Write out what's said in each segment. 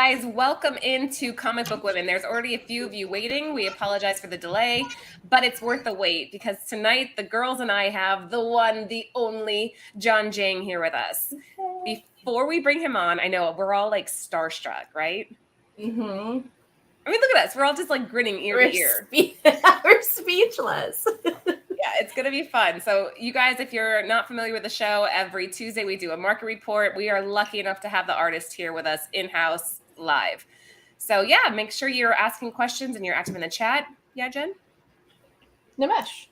guys, welcome into Comic Book Women. There's already a few of you waiting. We apologize for the delay, but it's worth the wait because tonight the girls and I have the one, the only John Giang here with us. Before we bring him on, I know we're all like starstruck, right? Mm-hmm. I mean, look at us. We're all just like grinning ear to ear. We're speechless. Yeah, it's going to be fun. So you guys, if you're not familiar with the show, every Tuesday we do a market report. We are lucky enough to have the artist here with us in-house live. So yeah, make sure you're asking questions and you're active in the chat. Yeah, Jen? Nimesh.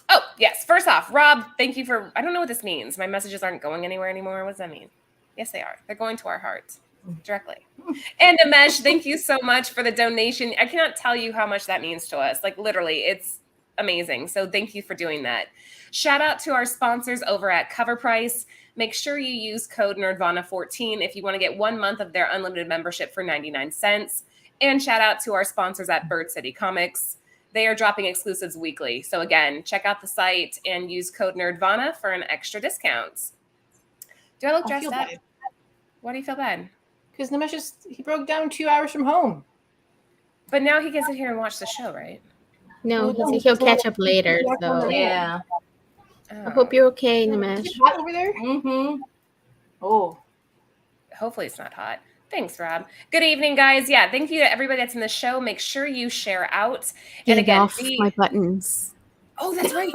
Oh, yes. First off, Rob, thank you for, I don't know what this means. My messages aren't going anywhere anymore. What does that mean? Yes, they are. They're going to our hearts directly. And Nimesh, thank you so much for the donation. I cannot tell you how much that means to us. Like literally, it's amazing. So thank you for doing that. Shout out to our sponsors over at Cover Price. Make sure you use code Nerdvana14 if you want to get 1 month of their unlimited membership for 99 cents. And shout out to our sponsors at Bird City Comics. They are dropping exclusives weekly. So again, check out the site and use code Nerdvana for an extra discount. Do I look dressed up? Bad. Why do you feel bad? Because Nimesh he broke down 2 hours from home. But now he can sit here and watch the show, right? No, he'll catch up later. So Yeah. I hope you're okay, Nimesh. Is it hot over there? Mm-hmm. Oh. Hopefully it's not hot. Thanks, Rob. Good evening, guys. Yeah, thank you to everybody that's in the show. Make sure you share out. And again, off my buttons. Oh, that's right.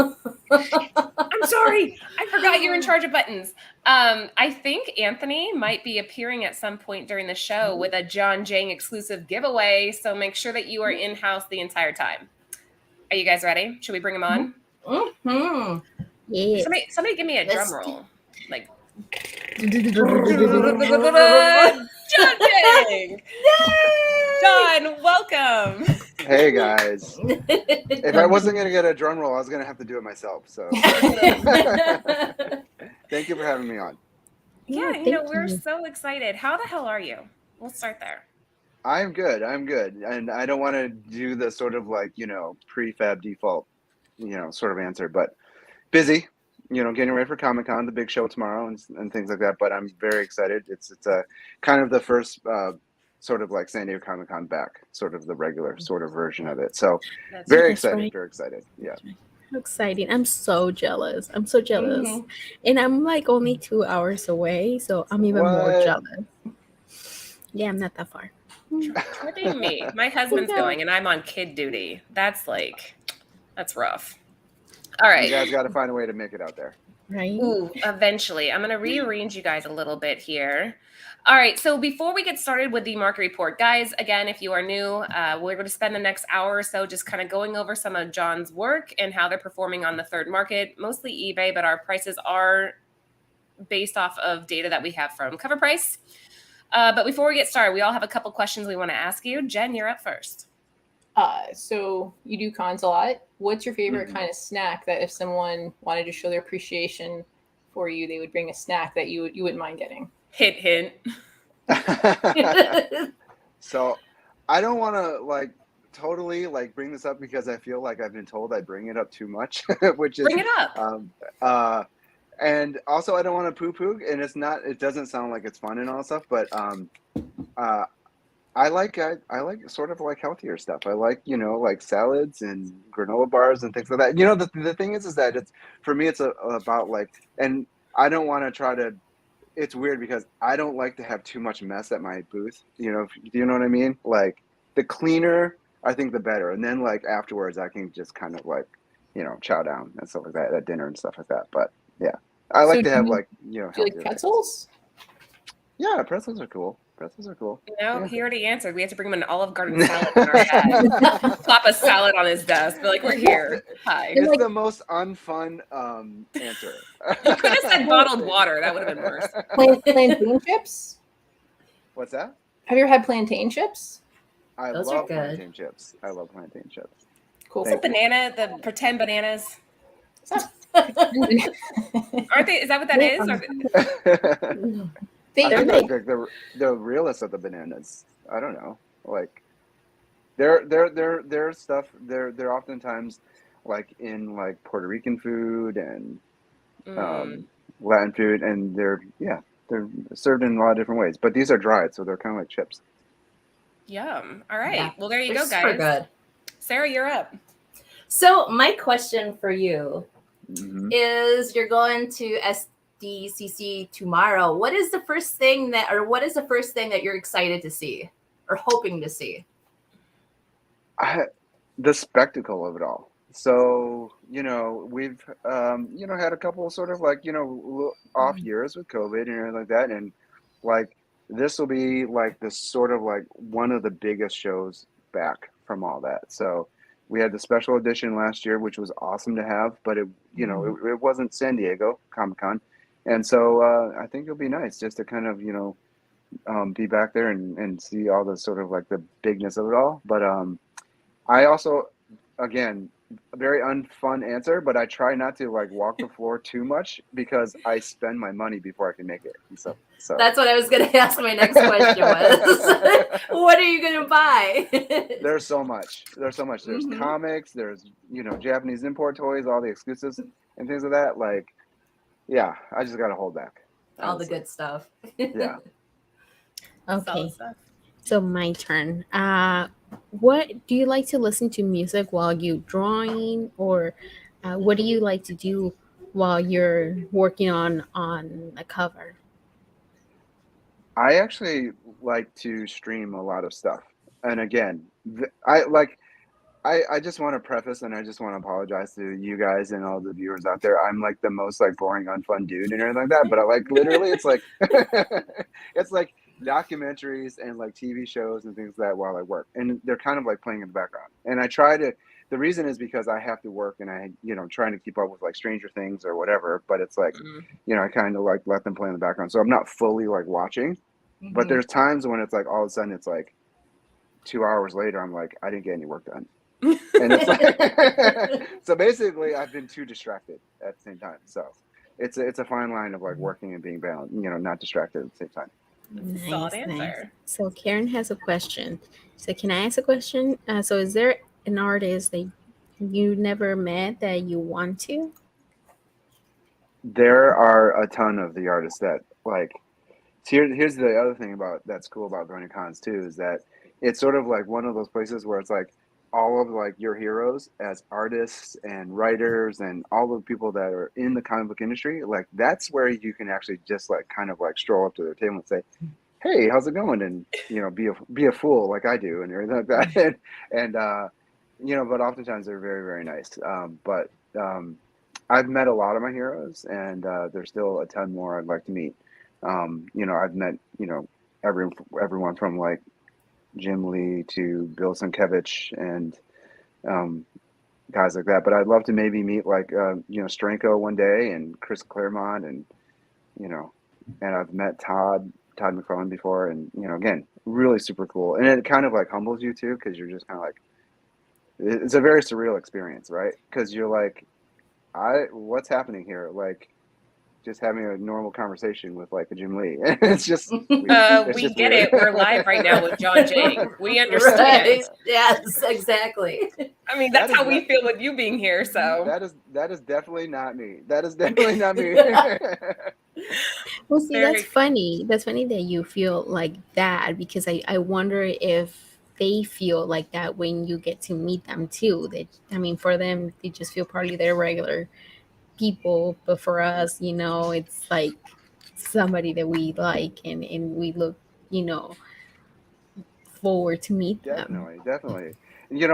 I'm sorry. I forgot you're in charge of buttons. I think Anthony might be appearing at some point during the show with a John Giang exclusive giveaway. So make sure that you are in-house the entire time. Are you guys ready? Should we bring him on? Mm-hmm. Yeah. Somebody give me a drum roll. Like John Giang! John, welcome. Hey guys. If I wasn't going to get a drum roll, I was going to have to do it myself. So thank you for having me on. Yeah, we're so excited. How the hell are you? We'll start there. I'm good. And I don't want to do the sort of like, prefab default, sort of answer, but busy, getting ready for Comic-Con, the big show tomorrow and things like that. But I'm very excited. It's a kind of the first sort of like San Diego Comic-Con back, sort of the regular sort of version of it. So very excited, right. Very excited. Yeah. How exciting. I'm so jealous. Mm-hmm. And I'm like only 2 hours away. So I'm even more jealous. Yeah, I'm not that far. Tripping me. My husband's going and I'm on kid duty. That's rough. All right. You guys got to find a way to make it out there. Right. Ooh, eventually. I'm going to rearrange you guys a little bit here. All right. So before we get started with the market report, guys, again, if you are new, we're going to spend the next hour or so just kind of going over some of John's work and how they're performing on the third market, mostly eBay, but our prices are based off of data that we have from Cover Price. But before we get started, we all have a couple questions we want to ask you. Jen, you're up first. So you do cons a lot. What's your favorite kind of snack that if someone wanted to show their appreciation for you, they would bring a snack that you wouldn't mind getting? Hint, hint. So I don't want to totally bring this up because I feel like I've been told I bring it up too much, which is bring it up. And also I don't want to poo-poo, and it doesn't sound like it's fun and all that stuff, but I like sort of like healthier stuff. I like, like salads and granola bars and things like that. The thing is that it's, for me, it's about and I don't want to try to, it's weird because I don't like to have too much mess at my booth. Do you know what I mean? Like the cleaner, I think the better. And then afterwards I can just kind of chow down and stuff like that at dinner and stuff like that. But yeah, I like to have do you like pretzels? Yeah, pretzels are cool. He already answered. We have to bring him an Olive Garden salad in our head. Plop a salad on his desk. Be like, we're here. Hi. It's the most unfun answer. You could have said bottled water. That would have been worse. Plantain chips? What's that? Have you ever had plantain chips? I love plantain chips. Cool. What's a banana? The pretend bananas? Aren't they? Is that what that is? I think the realest of the bananas. I don't know. They're stuff. They're oftentimes in Puerto Rican food and Latin food, and they're served in a lot of different ways. But these are dried, so they're kind of like chips. Yum. All right. Yeah, Well, there you they're go, super guys. good. Sarah, you're up. So my question for you Mhm. is: you're going to SDCC tomorrow. What is the first thing that you're excited to see or hoping to see? The spectacle of it all. So, we've, had a couple of sort of like, off years with COVID and everything like that. And like, this will be like this sort of like one of the biggest shows back from all that. So we had the special edition last year, which was awesome to have, but it wasn't San Diego Comic-Con. And so I think it'll be nice just to kind of, be back there and see all the sort of like the bigness of it all. But I also, again, a very unfun answer, but I try not to like walk the floor too much because I spend my money before I can make it. And so That's what I was going to ask. My next question was, what are you going to buy? There's so much. There's Mhm. comics. There's Japanese import toys, all the exclusives and things like that. Like, yeah, I just gotta hold back. All the honestly. good stuff. Yeah. Solid Okay, stuff. so my turn. What do you like to listen to music while you drawing, or what do you like to do while you're working on a cover? I actually like to stream a lot of stuff. And again, I just want to preface and I just want to apologize to you guys and all the viewers out there. I'm like the most like boring, unfun dude and everything like that. But I like literally it's like it's like documentaries and like TV shows and things like that while I work. And they're kind of like playing in the background. And I try to the reason is because I have to work and I, trying to keep up with like Stranger Things or whatever. But it's like, I kind of like let them play in the background. So I'm not fully like watching. But there's times when it's like all of a sudden it's like 2 hours later, I'm like, I didn't get any work done. And it's like so basically I've been too distracted at the same time. So it's a fine line of like working and being balanced, not distracted at the same time. Solid Nice. answer. So Karen has a question. So can I ask a question? So is there an artist that you never met that you want to? There are a ton of the artists that like here's the other thing about that's cool about going to cons too is that it's sort of like one of those places where it's like all of like your heroes as artists and writers and all the people that are in the comic book industry, like that's where you can actually just like kind of like stroll up to their table and say, hey, how's it going? And be a fool like I do and everything like that. And but oftentimes they're very, very nice. But I've met a lot of my heroes and there's still a ton more I'd like to meet. I've met, everyone from like Jim Lee to Bill Sienkiewicz and guys like that. But I'd love to maybe meet like Stranko one day and Chris Claremont and and I've met Todd McFarlane before and again really super cool and it kind of like humbles you too because you're just kind of like it's a very surreal experience, right? Because you're like what's happening here, like just having a normal conversation with like a Jim Lee. It's just weird. We get it. We're live right now with John Jiang. We understand. Right. Yes, exactly. I mean, that's how we feel with you being here. So that is definitely not me. That is definitely not me. Well, see, Very- that's funny. That's funny that you feel like that because I wonder if they feel like that when you get to meet them too. That I mean, for them, they just feel probably they're regular people, but for us, it's like somebody that we like and we look, forward to meet them. Definitely.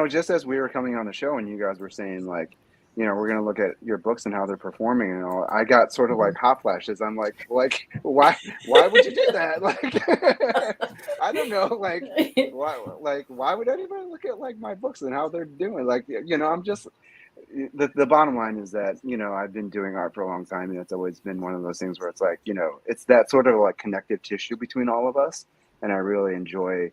Just as we were coming on the show and you guys were saying like, we're gonna look at your books and how they're performing and all. I got sort of like hot flashes. I'm like why would you do that? Like I don't know, why would anybody look at like my books and how they're doing? Like I'm just the bottom line is that I've been doing art for a long time and it's always been one of those things where it's like it's that sort of like connective tissue between all of us and I really enjoy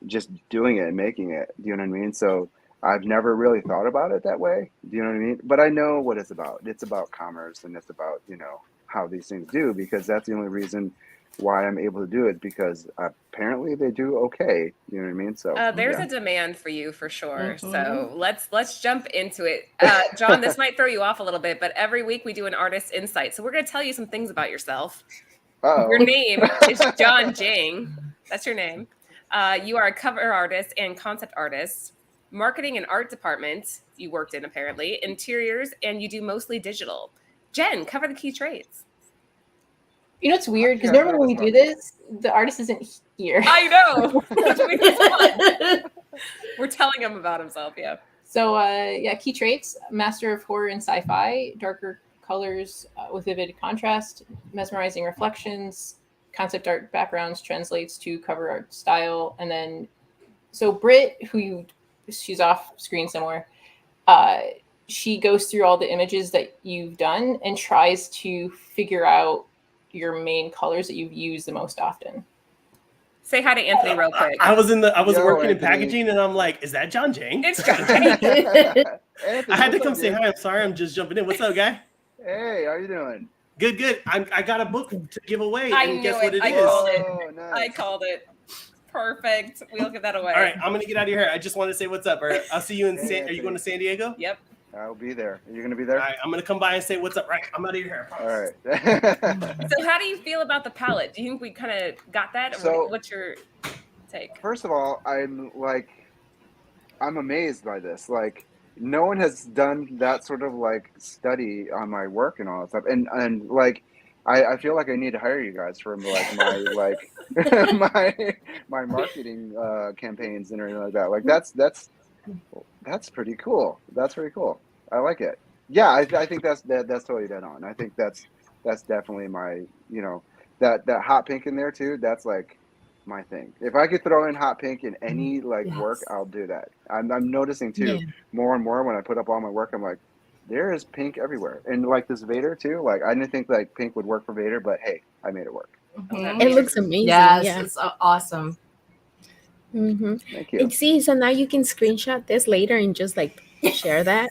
just doing it and making it. Do you know what I mean? So I've never really thought about it that way. Do you know what I mean? But I know what it's about. It's about commerce and it's about how these things do because that's the only reason why I'm able to do it because apparently they do okay. You know what I mean? So there's a demand for you for sure. So let's jump into it. John, this might throw you off a little bit, but every week we do an artist insight. So we're going to tell you some things about yourself. Uh-oh. Your name is John Jiang. That's your name. You are a cover artist and concept artist, marketing and art department you worked in apparently, interiors, and you do mostly digital. Jen, cover the key traits. You know, it's weird because Yeah, normally when we do this, the artist isn't here. I know. Which makes it fun. We're telling him about himself, yeah. So, key traits: master of horror and sci-fi, darker colors with vivid contrast, mesmerizing reflections, concept art backgrounds translates to cover art style, and then, so Britt, she's off screen somewhere, she goes through all the images that you've done and tries to figure out your main colors that you've used the most often. Say hi to Anthony real quick. I was working in Anthony. packaging, and I'm like, is that John Giang? It's John Giang. I had to come say hi. I'm sorry, I'm just jumping in. What's up, guy? Hey, how you doing? Good. I got a book to give away, I and knew guess it. what it I is? called it. Oh, nice. I called it. Perfect. We'll give that away. All right, I'm gonna get out of here. I just want to say what's up. Or I'll see you in. Hey, Are you going to San Diego? Yep. I'll be there. Are you gonna be All there? right, I'm gonna come by and say what's up. Right, I'm out of here. All right. So how do you feel about the palette? Do you think we kind of got that? Or So- what's your take? First of all, I'm amazed by this. Like, no one has done that sort of like study on my work and all that stuff. And like, I feel like I need to hire you guys for like my my marketing campaigns and everything like that. Like that's pretty cool. That's pretty cool. I like it. Yeah, I think that's totally dead on. I think that's definitely my, you know, that hot pink in there too. That's like my thing. If I could throw in hot pink in any like work, I'll do that. I'm noticing too more and more when I put up all my work. I'm like, there is pink everywhere, and like this Vader too. Like I didn't think like pink would work for Vader, but hey, I made it work. Mhm. It looks amazing. Yes, Yeah. it's awesome. Mm-hmm. Thank you. And see, so now you can screenshot this later and just like share that.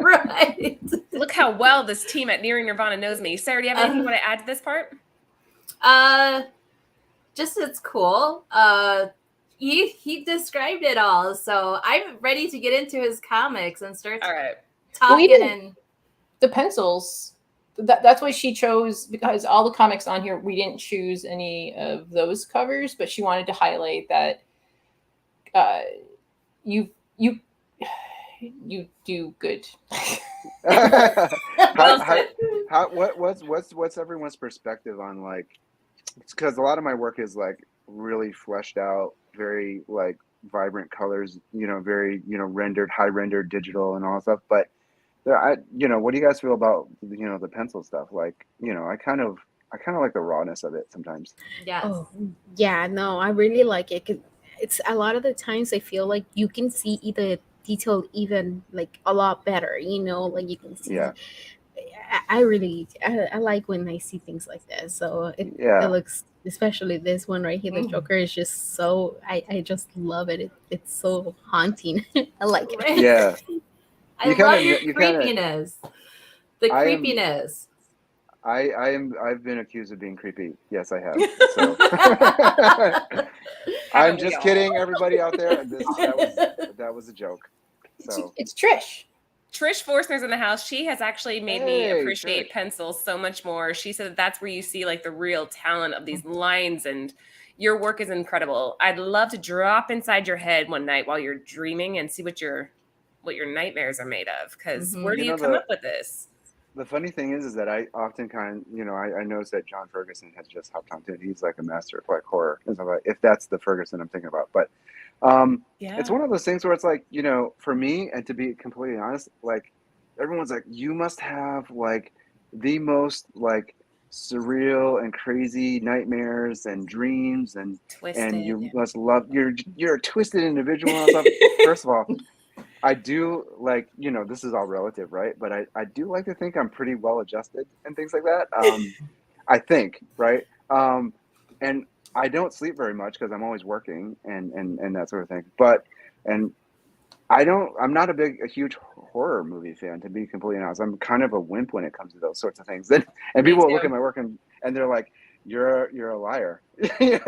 Right. Look how well this team at Nearing Nirvana knows me. Sarah, do you have anything you want to add to this part? Just it's cool. He described it all, so I'm ready to get into his comics and start All right. talking. didn't- And The pencils, that's why she chose, because all the comics on here, we didn't choose any of those covers, but she wanted to highlight that you do good. What's everyone's perspective on like? Because a lot of my work is like really fleshed out, very like vibrant colors, you know, very, you know, rendered, high rendered digital and all that stuff. But you know, what do you guys feel about, you know, the pencil stuff? Like, you know, I kind of like the rawness of it sometimes. yes. Oh, yeah, no, I really like it. 'Cause it's a lot of the times I feel like you can see either detail even like a lot better, you know, like you can see. Yeah. I really like when I see things like this. So it looks, especially this one right here, the Joker is just so, I just love it. It's so haunting. I like it. Right. Yeah. I You love kinda- your you kinda- creepiness. The I am- creepiness. I've been accused of being creepy. Yes, I have. So I'm Haven't we just all? kidding, everybody out there. That was a joke. So It's Trish. Trish Forstner's in the house. She has actually made me Hey, appreciate Trish. pencils so much more. She said that that's where you see like the real talent of these lines, and your work is incredible. I'd love to drop inside your head one night while you're dreaming and see what your nightmares are made of. Because where do You you know, come up with this? the funny thing is that I often I notice that John Ferguson has just hopped onto it. He's like a master of like horror and stuff like, if that's the Ferguson I'm thinking about. But Yeah. it's one of those things where it's like, you know, for me, and to be completely honest, like everyone's like, you must have like the most like surreal and crazy nightmares and dreams and Twisted. you must love you're a twisted individual and stuff. First of all, I do like, you know, this is all relative, right? But I do like to think I'm pretty well adjusted and things like that. I think, right? And I don't sleep very much because I'm always working and that sort of thing. But I'm not a huge horror movie fan, to be completely honest. I'm kind of a wimp when it comes to those sorts of things. And people look at my work and they're like, you're a liar. You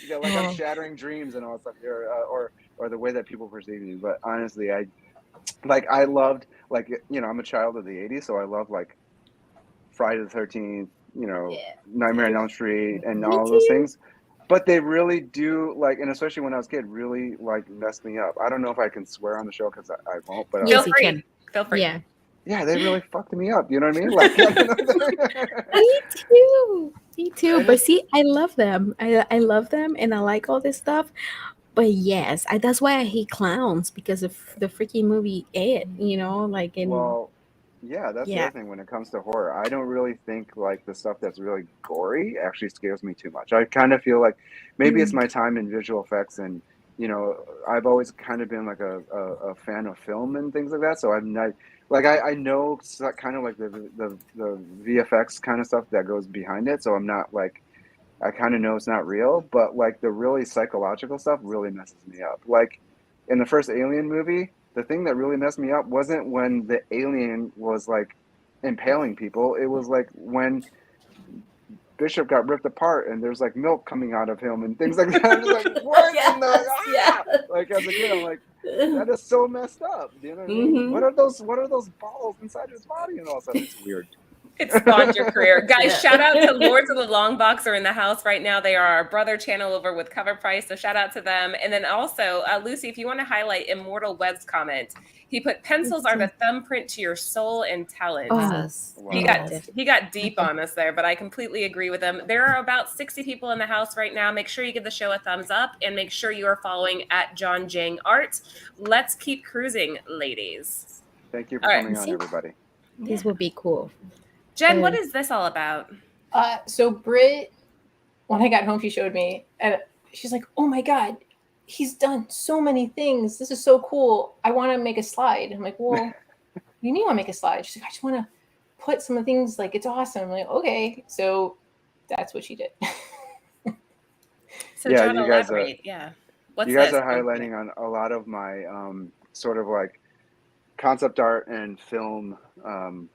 know, like I'm shattering dreams and all that stuff. Or the way that people perceive me. But honestly, I loved, like, you know, I'm a child of the 80s, so I love like Friday the 13th, you know, Nightmare on Elm Street and all those things. but they really do like, and especially when I was a kid, really like messed me up. I don't know if I can swear on the show because I won't, but Yes, Feel you free. can. Feel free. Yeah. yeah, they really fucked me up. You know what I mean? Like, you know, Me too. Me too. And But it's see, I love them. I love them, and I like all this stuff. But yes, that's why I hate clowns, because of the freaking movie It. You know, like in well, yeah, that's the yeah. other thing when it comes to horror. I don't really think like the stuff that's really gory actually scares me too much. I kind of feel like maybe it's Mm. my time in visual effects, and I've always kind of been like a fan of film and things like that. So I'm not like I know kind of like the VFX kind of stuff that goes behind it. So I'm not like I kind of know it's not real, but like the really psychological stuff really messes me up. Like in the first Alien movie, the thing that really messed me up wasn't when the alien was like impaling people. It was like when Bishop got ripped apart and there's like milk coming out of him and things like that. I'm just like, what in the Yes, like as a kid, I'm like, that is so messed up. Do you know what I mean? Mhm. What are those balls inside his body? And all of a sudden it's weird. It spawned your career. Guys, Yeah. shout out to Lords of the Long Box are in the house right now. They are our brother channel over with Cover Price, so shout out to them. And then also, Lucy, if you want to highlight Immortal Web's comment, he put pencils are the thumbprint to your soul and talent. Oh, Yes. Wow. He got deep on us there, but I completely agree with him. There are about 60 people in the house right now. Make sure you give the show a thumbs up and make sure you are following at John Giang Art. Let's keep cruising, ladies. Thank you for All right. coming on, everybody. This would be cool. Jen, what is this all about? So Britt, when I got home, she showed me, and she's like, "Oh my god, he's done so many things. This is so cool. I want to make a slide." I'm like, "Well, you need to make a slide." She's like, "I just want to put some of the things, like, it's awesome." I'm like, "Okay." So that's what she did. So Yeah, John, you guys elaborate. Yeah. What's you guys this? are highlighting on a lot of my sort of like concept art and film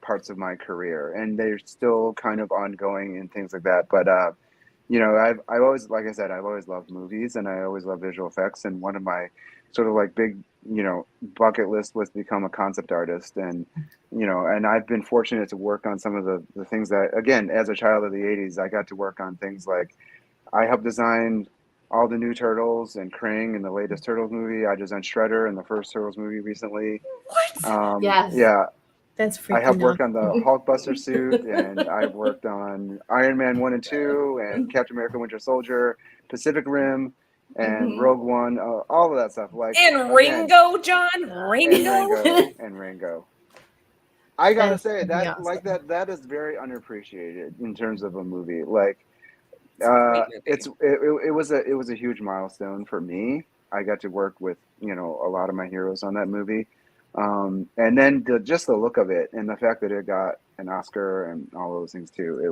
parts of my career, and they're still kind of ongoing and things like that. But I've always, like I said, I've always loved movies and I always love visual effects. And one of my sort of like big bucket list was to become a concept artist, and and I've been fortunate to work on some of the things that, again, as a child of the '80s, I got to work on things like I helped design all the new Turtles and Krang in the latest Turtles movie. I designed Shredder in the first Turtles movie recently. What? Yes. Yeah, That's I helped freaking work awesome. on the Hulkbuster suit, and I've worked on Iron Man 1 and 2, and Captain America Winter Soldier, Pacific Rim, and Mhm. Rogue One, all of that stuff. Like, And again, Ringo, John? and Ringo? Ringo. I gotta That's say freaking that like awesome. that is very underappreciated in terms of a movie. Like, It's a great movie. it was a huge milestone for me. I got to work with a lot of my heroes on that movie, and then just the look of it and the fact that it got an Oscar and all those things too. It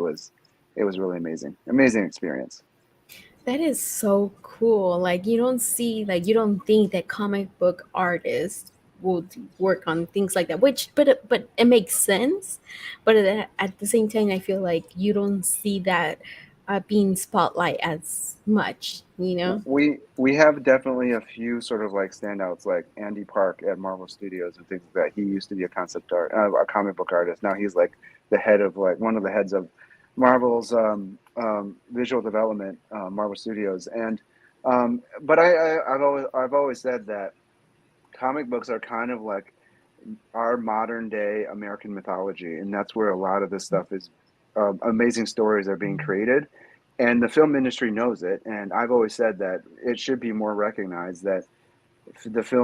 was really amazing experience. That is so cool. Like you don't see, like you don't think that comic book artists would work on things like that. Which, but it makes sense. But at the same time, I feel like you don't see that being spotlight as much. You know. We have definitely a few sort of like standouts, like Andy Park at Marvel Studios and things like that. He used to be a a comic book artist. Now he's like the head of like one of the heads of Marvel's visual development, Marvel Studios. And but I've always said that comic books are kind of like our modern day American mythology, and that's where a lot of this stuff is. Amazing stories are being created, and the film industry knows it. And I've always said that it should be more recognized that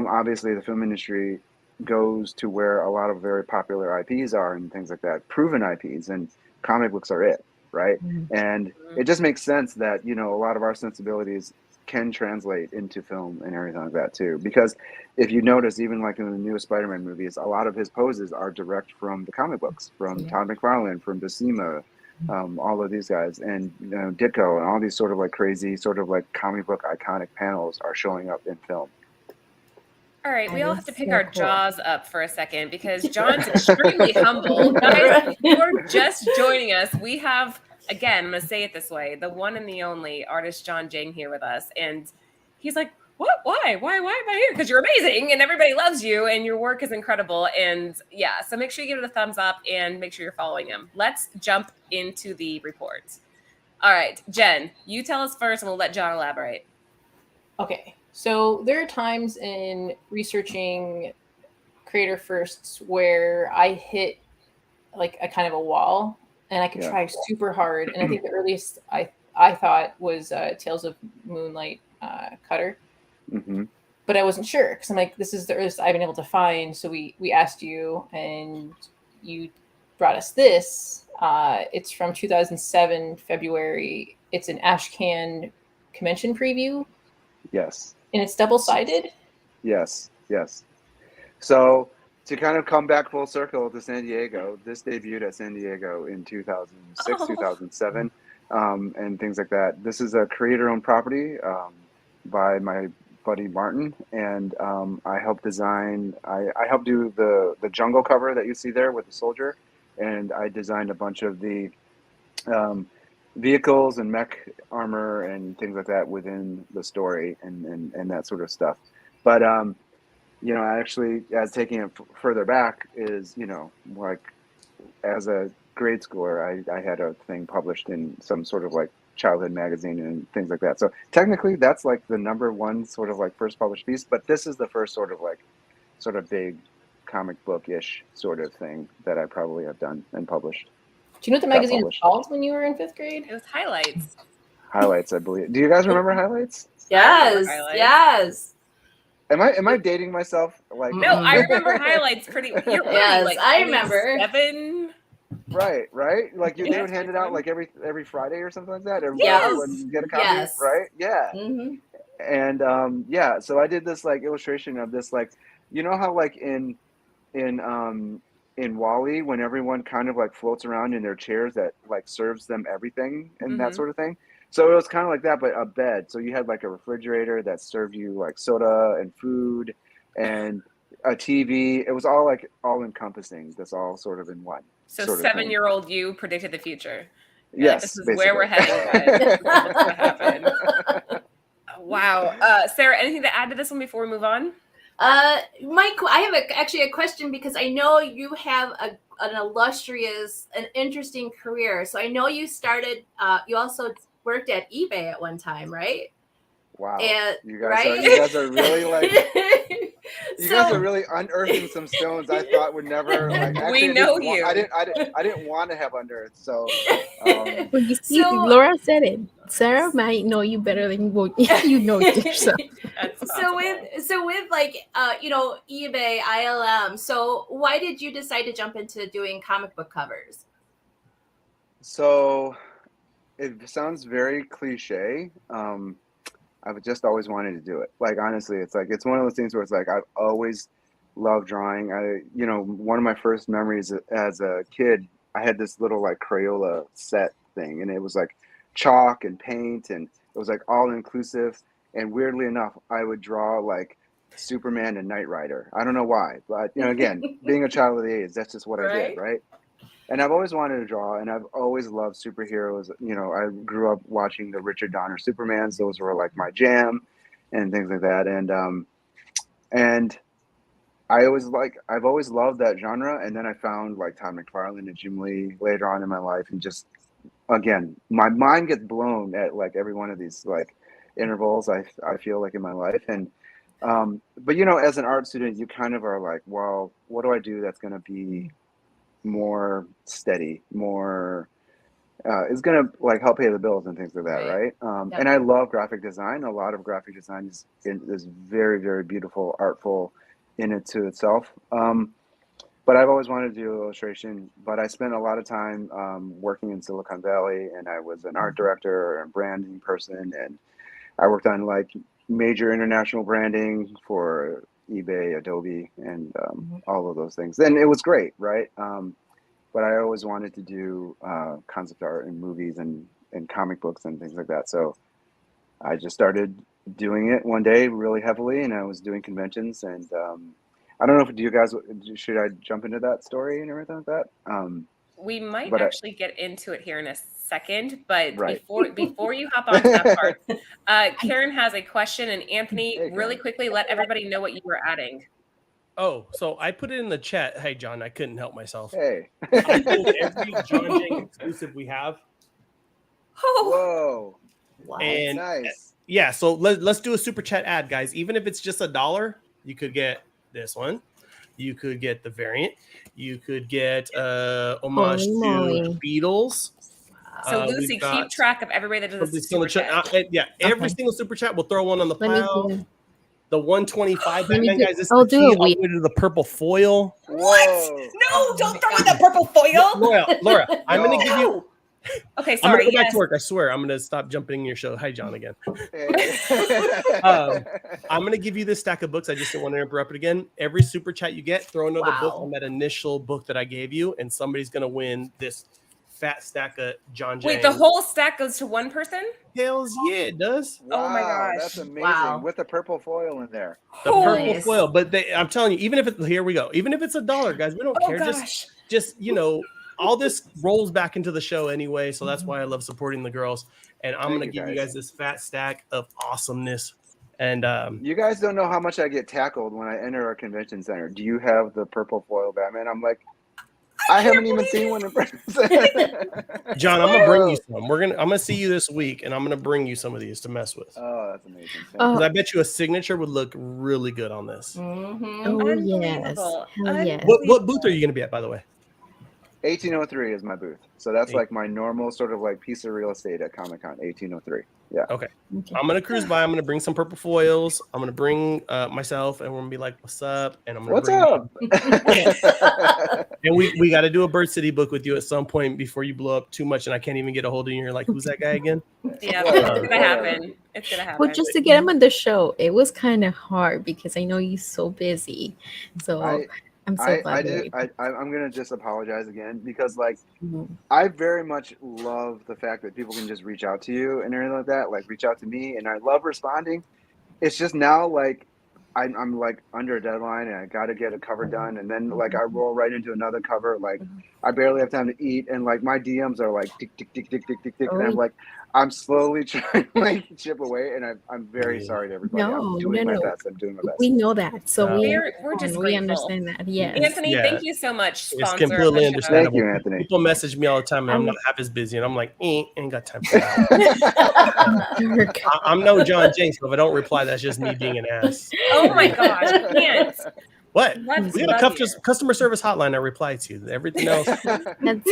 obviously the film industry goes to where a lot of very popular IPs are and things like that, proven IPs, and comic books are it, right? And it just makes sense that a lot of our sensibilities can translate into film and everything like that too. Because if you notice, even like in the newest Spider-Man movies, a lot of his poses are direct from the comic books, from Todd McFarlane, from Buscema, all of these guys, and Ditko, and all these sort of like crazy, sort of like comic book iconic panels are showing up in film. All right, we That all is have to pick so our cool. jaws up for a second because John's extremely humble. Guys, if you're just joining us, we have, again, I'm going to say it this way, the one and the only artist John Giang here with us. And he's like, what? Why am I here? Because you're amazing and everybody loves you and your work is incredible. And yeah, so make sure you give it a thumbs up and make sure you're following him. Let's jump into the report. All right, Jen, you tell us first, and we'll let John elaborate. Okay, so there are times in researching creator firsts where I hit like a kind of a wall, and I could try super hard. And I think the earliest I thought was Tales of Moonlight Cutter, but I wasn't sure because I'm like, this is the earliest I've been able to find. So we asked you, and you brought us this. It's from 2007 February. It's an Ashcan convention preview. Yes. And it's double-sided? Yes. So to kind of come back full circle to San Diego, this debuted at San Diego in 2006, 2007, and things like that. This is a creator-owned property by my buddy Martin, and I helped design, I helped do the jungle cover that you see there with the soldier, and I designed a bunch of the vehicles and mech armor and things like that within the story and that sort of stuff. But you know, actually, as taking it further back is, you know, like as a grade schooler, I had a thing published in some sort of like childhood magazine and things like that. So technically that's like the #1 sort of like first published piece, but this is the first sort of big comic book-ish sort of thing that I probably have done and published. Do you know what the magazine was called when you were in 5th grade? It was Highlights. Highlights, I believe. Do you guys remember Highlights? Yes. Yes. Am I dating myself? Like no, I remember Highlights pretty. You're yes, like I remember. 7. Right. Like they would hand it out like every Friday or something like that. Yes. When you get a copy, right? Yeah. Mm-hmm. And so I did this like illustration of this, like, you know how like in WALL-E, when everyone kind of like floats around in their chairs that like serves them everything and that sort of thing. So it was kind of like that, but a bed. So you had like a refrigerator that served you like soda and food and a TV. It was all like all encompassing. That's all sort of in one. So 7-year-old you predicted the future. Yes, this is basically. where we're heading. What's going to happen? Wow. Sarah, anything to add to this one before we move on? Mike, I have actually a question because I know you have an illustrious, an interesting career. So I know you started, you also worked at eBay at one time, right? Wow. And, you guys are really like, you guys are really unearthing some stones I thought would never, like, actually, we know you. I didn't want to have unearthed. So, well, you see, Laura said it. Sarah might know you better than you know yourself. So with like you know, eBay, ILM. So why did you decide to jump into doing comic book covers? So it sounds very cliche. I've just always wanted to do it. Like, honestly, it's like, it's one of those things where it's like, I've always loved drawing. You know, one of my first memories as a kid, I had this little like Crayola set thing, and it was like chalk and paint, and it was like all inclusive. And weirdly enough, I would draw like Superman and Knight Rider. I don't know why, but you know, again, being a child of the 80s, that's just what I did, right? And I've always wanted to draw, and I've always loved superheroes. You know, I grew up watching the Richard Donner Supermans; those were like my jam, and things like that. And I've always loved that genre. And then I found like Todd McFarlane and Jim Lee later on in my life, and just again, my mind gets blown at like every one of these like intervals I feel like in my life. And but you know, as an art student, you kind of are like, well, what do I do that's going to be more steady, more is going to like help pay the bills and things like that, right? And I love graphic design. A lot of graphic design is very, very beautiful, artful in it to itself. But I've always wanted to do illustration, but I spent a lot of time working in Silicon Valley, and I was an art director and branding person, and I worked on like major international branding for eBay, Adobe, and all of those things. And it was great, right? But I always wanted to do concept art and movies and comic books and things like that. So I just started doing it one day really heavily, and I was doing conventions. And I don't know if should I jump into that story and everything like that? We might actually get into it here in a second, but before you hop on to that part, Karen has a question, and Anthony, really quickly, let everybody know what you were adding. Oh, so I put it in the chat. Hey, John, I couldn't help myself. Hey. I think every John Giang exclusive we have Oh, Whoa. What? And Nice. yeah, so let's do a super chat ad, guys. Even if it's just $1, you could get this one. You could get the variant. You could get homage Holy to moly. Beatles. so We've Lucy, got keep track of everybody that does a something on the super chat. yeah, every Okay. single super chat, we'll throw one on the Let me pile. do. The 125 Let me Batman, do- guys. This is I'll the do key. a All the week. way to the purple foil. Whoa. No, Oh don't my throw in God. the purple foil. Laura, I'm gonna give you. No. Okay, I'm gonna sorry. go back Yes. to work. I swear. I'm gonna stop jumping in your show. Hi, John, again. Hey. I'm gonna give you this stack of books. I just didn't want to interrupt it again. Every super chat you get, throw another book Wow. on that initial book that I gave you, and somebody's gonna win this fat stack of John Jang. Wait, the whole stack goes to one person? Hells yeah, it does. Oh my Wow, gosh. that's amazing. Wow. With the purple foil in there. The Oh, purple Nice. foil. But I'm telling you, even if it's here we go. Even if it's $1, guys, we don't oh care. gosh. Just all this rolls back into the show anyway. So that's why I love supporting the girls. And I'm Thank gonna you, give you guys. guys this fat stack of awesomeness. And You guys don't know how much I get tackled when I enter a convention center. Do you have the purple foil Batman? I'm like, I haven't even seen one in person. John, I'm gonna bring you some. I'm gonna see you this week, and I'm gonna bring you some of these to mess with. Oh, that's amazing. Thank Oh. Because I bet you a signature would look really good on this. Mm-hmm. Oh yes. Unbelievable. Hell yes. What booth are you gonna be at, by the way? 1803 is my booth. So that's like my normal sort of like piece of real estate at Comic-Con, 1803. Yeah. Okay. Okay. I'm gonna cruise by. I'm gonna bring some purple foils. I'm gonna bring myself, and we're gonna be like, "What's up?" And I'm gonna What's bring up? And we got to do a Bird City book with you at some point before you blow up too much, and I can't even get a hold of you. And you're like, "Who's that guy again?" Yeah, Whatever, it's gonna happen. It's gonna happen. Well, just to get him on the show, it was kind of hard because I know he's so busy. So I'm so glad. I'm gonna just apologize again because like Mhm. I very much love the fact that people can just reach out to you and everything like that, like reach out to me, and I love responding. It's just now like I'm like under a deadline and I got to get a cover done, and then like I roll right into another cover. Like I barely have time to eat, and like my DMs are like tick tick tick tick tick tick tick, and I'm like I'm slowly trying to like chip away, and I'm very sorry to everybody. I'm doing my best. I'm doing my best. We know that, so we're just we grateful. understand that. Yes, Anthony, Yeah. thank you so much. It's Sponsor of the completely show. understandable. Thank you, Anthony. People message me all the time, and I'm not half as busy, and I'm like, ain't got time for that. I'm no John Giang, so if I don't reply, that's just me being an ass. Oh my gosh, I can't. What? Let's We got a love you. customer service hotline I reply to. Everything else. That's,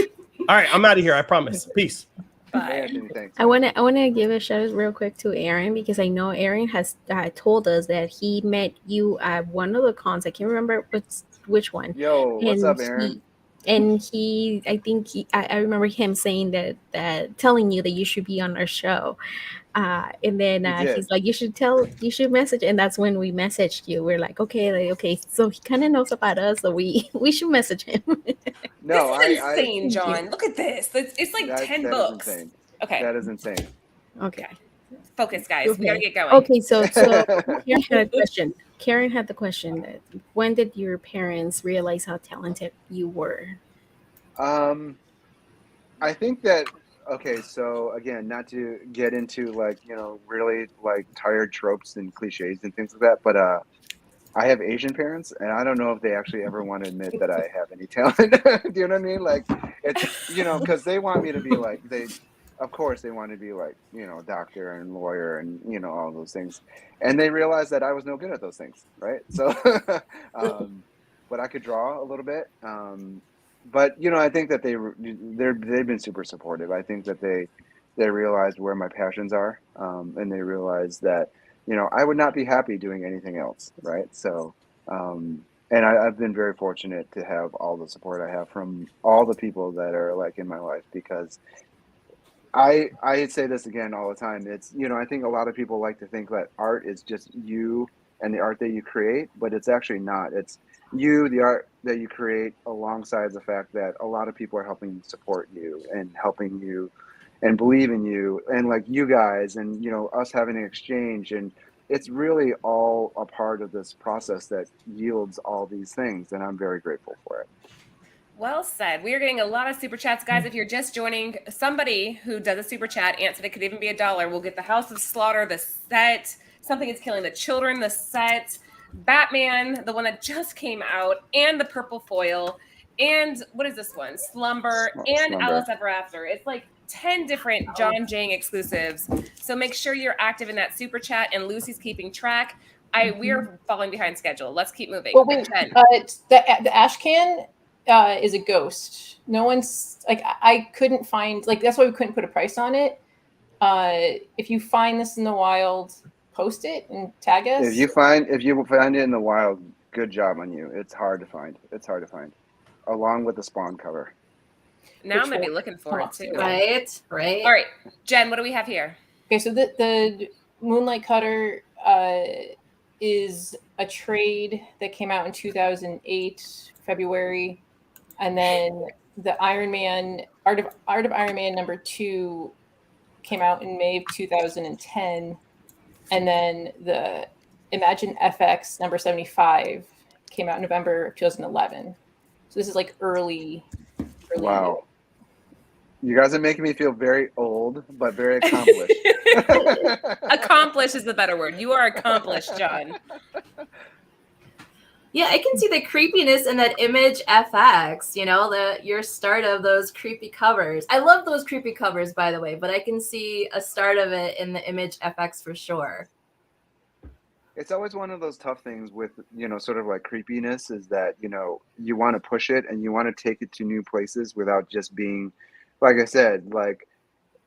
All right, I'm out of here. I promise. Peace. Bye. Anthony, thanks. I want to give a shout out real quick to Aaron because I know Aaron has told us that he met you at one of the cons. I can't remember which one. Yo, what's up, Aaron? I think I remember him saying that telling you that you should be on our show. And then He did. he's like, you should message. And that's when we messaged you. We're like, okay. So he kind of knows about us. So we should message him. No, This is insane, Thank you. John. Look at this. It's like 10 that books. Is insane. Okay, That is insane. Okay. focus, guys. We gotta get going. Okay, so Karen had a question. Karen had the question that when did your parents realize how talented you were? I think that okay, so again, not to get into like, really like tired tropes and cliches and things like that, but I have Asian parents, and I don't know if they actually ever want to admit that I have any talent. Do you know what I mean? Like, it's, because they want me to be like, of course, they want to be like, doctor and lawyer and, all those things. And they realized that I was no good at those things, right? So, but I could draw a little bit. But, I think that they've been super supportive. I think that they realized where my passions are, and they realized that, I would not be happy doing anything else, right? So, and I've been very fortunate to have all the support I have from all the people that are like in my life, because I say this again all the time. It's, I think a lot of people like to think that art is just you and the art that you create, but it's actually not. It's you, the art that you create, alongside the fact that a lot of people are helping support you and helping you and believe in you, and like you guys, and us having an exchange, and it's really all a part of this process that yields all these things, and I'm very grateful for it. Well said. We are getting a lot of super chats, guys. If you're just joining, somebody who does a super chat, answered it could even be $1, will get the House of Slaughter, the set, Something is Killing the Children, the set, Batman, the one that just came out, and the purple foil, and what is this one? Slumber, and Slumber. Alice Ever After. It's like 10 different John Jiang exclusives. So make sure you're active in that super chat, and Lucy's keeping track. We are falling behind schedule. Let's keep moving. Well, wait, Jen. the ash can is a ghost. No one's like I couldn't find like that's why we couldn't put a price on it. If you find this in the wild, post it and tag us. If you find it in the wild, good job on you. It's hard to find. Along with the Spawn cover. Now I'm Which going to be will looking for come it up too. soon. Right. All right. Jen, what do we have here? Okay, so the Moonlight Cutter is a trade that came out in 2008 February, and then the Iron Man Art of Iron Man #2 came out in May of 2010, and then the Imagine FX #75 came out in November of 2011. So this is like early. Wow. You guys are making me feel very old, but very accomplished. Accomplished is the better word. You are accomplished, John. Yeah, I can see the creepiness in that Image FX, your start of those creepy covers. I love those creepy covers, by the way, but I can see a start of it in the Image FX for sure. It's always one of those tough things with, sort of like creepiness is that, you want to push it and you want to take it to new places without just being, like I said, like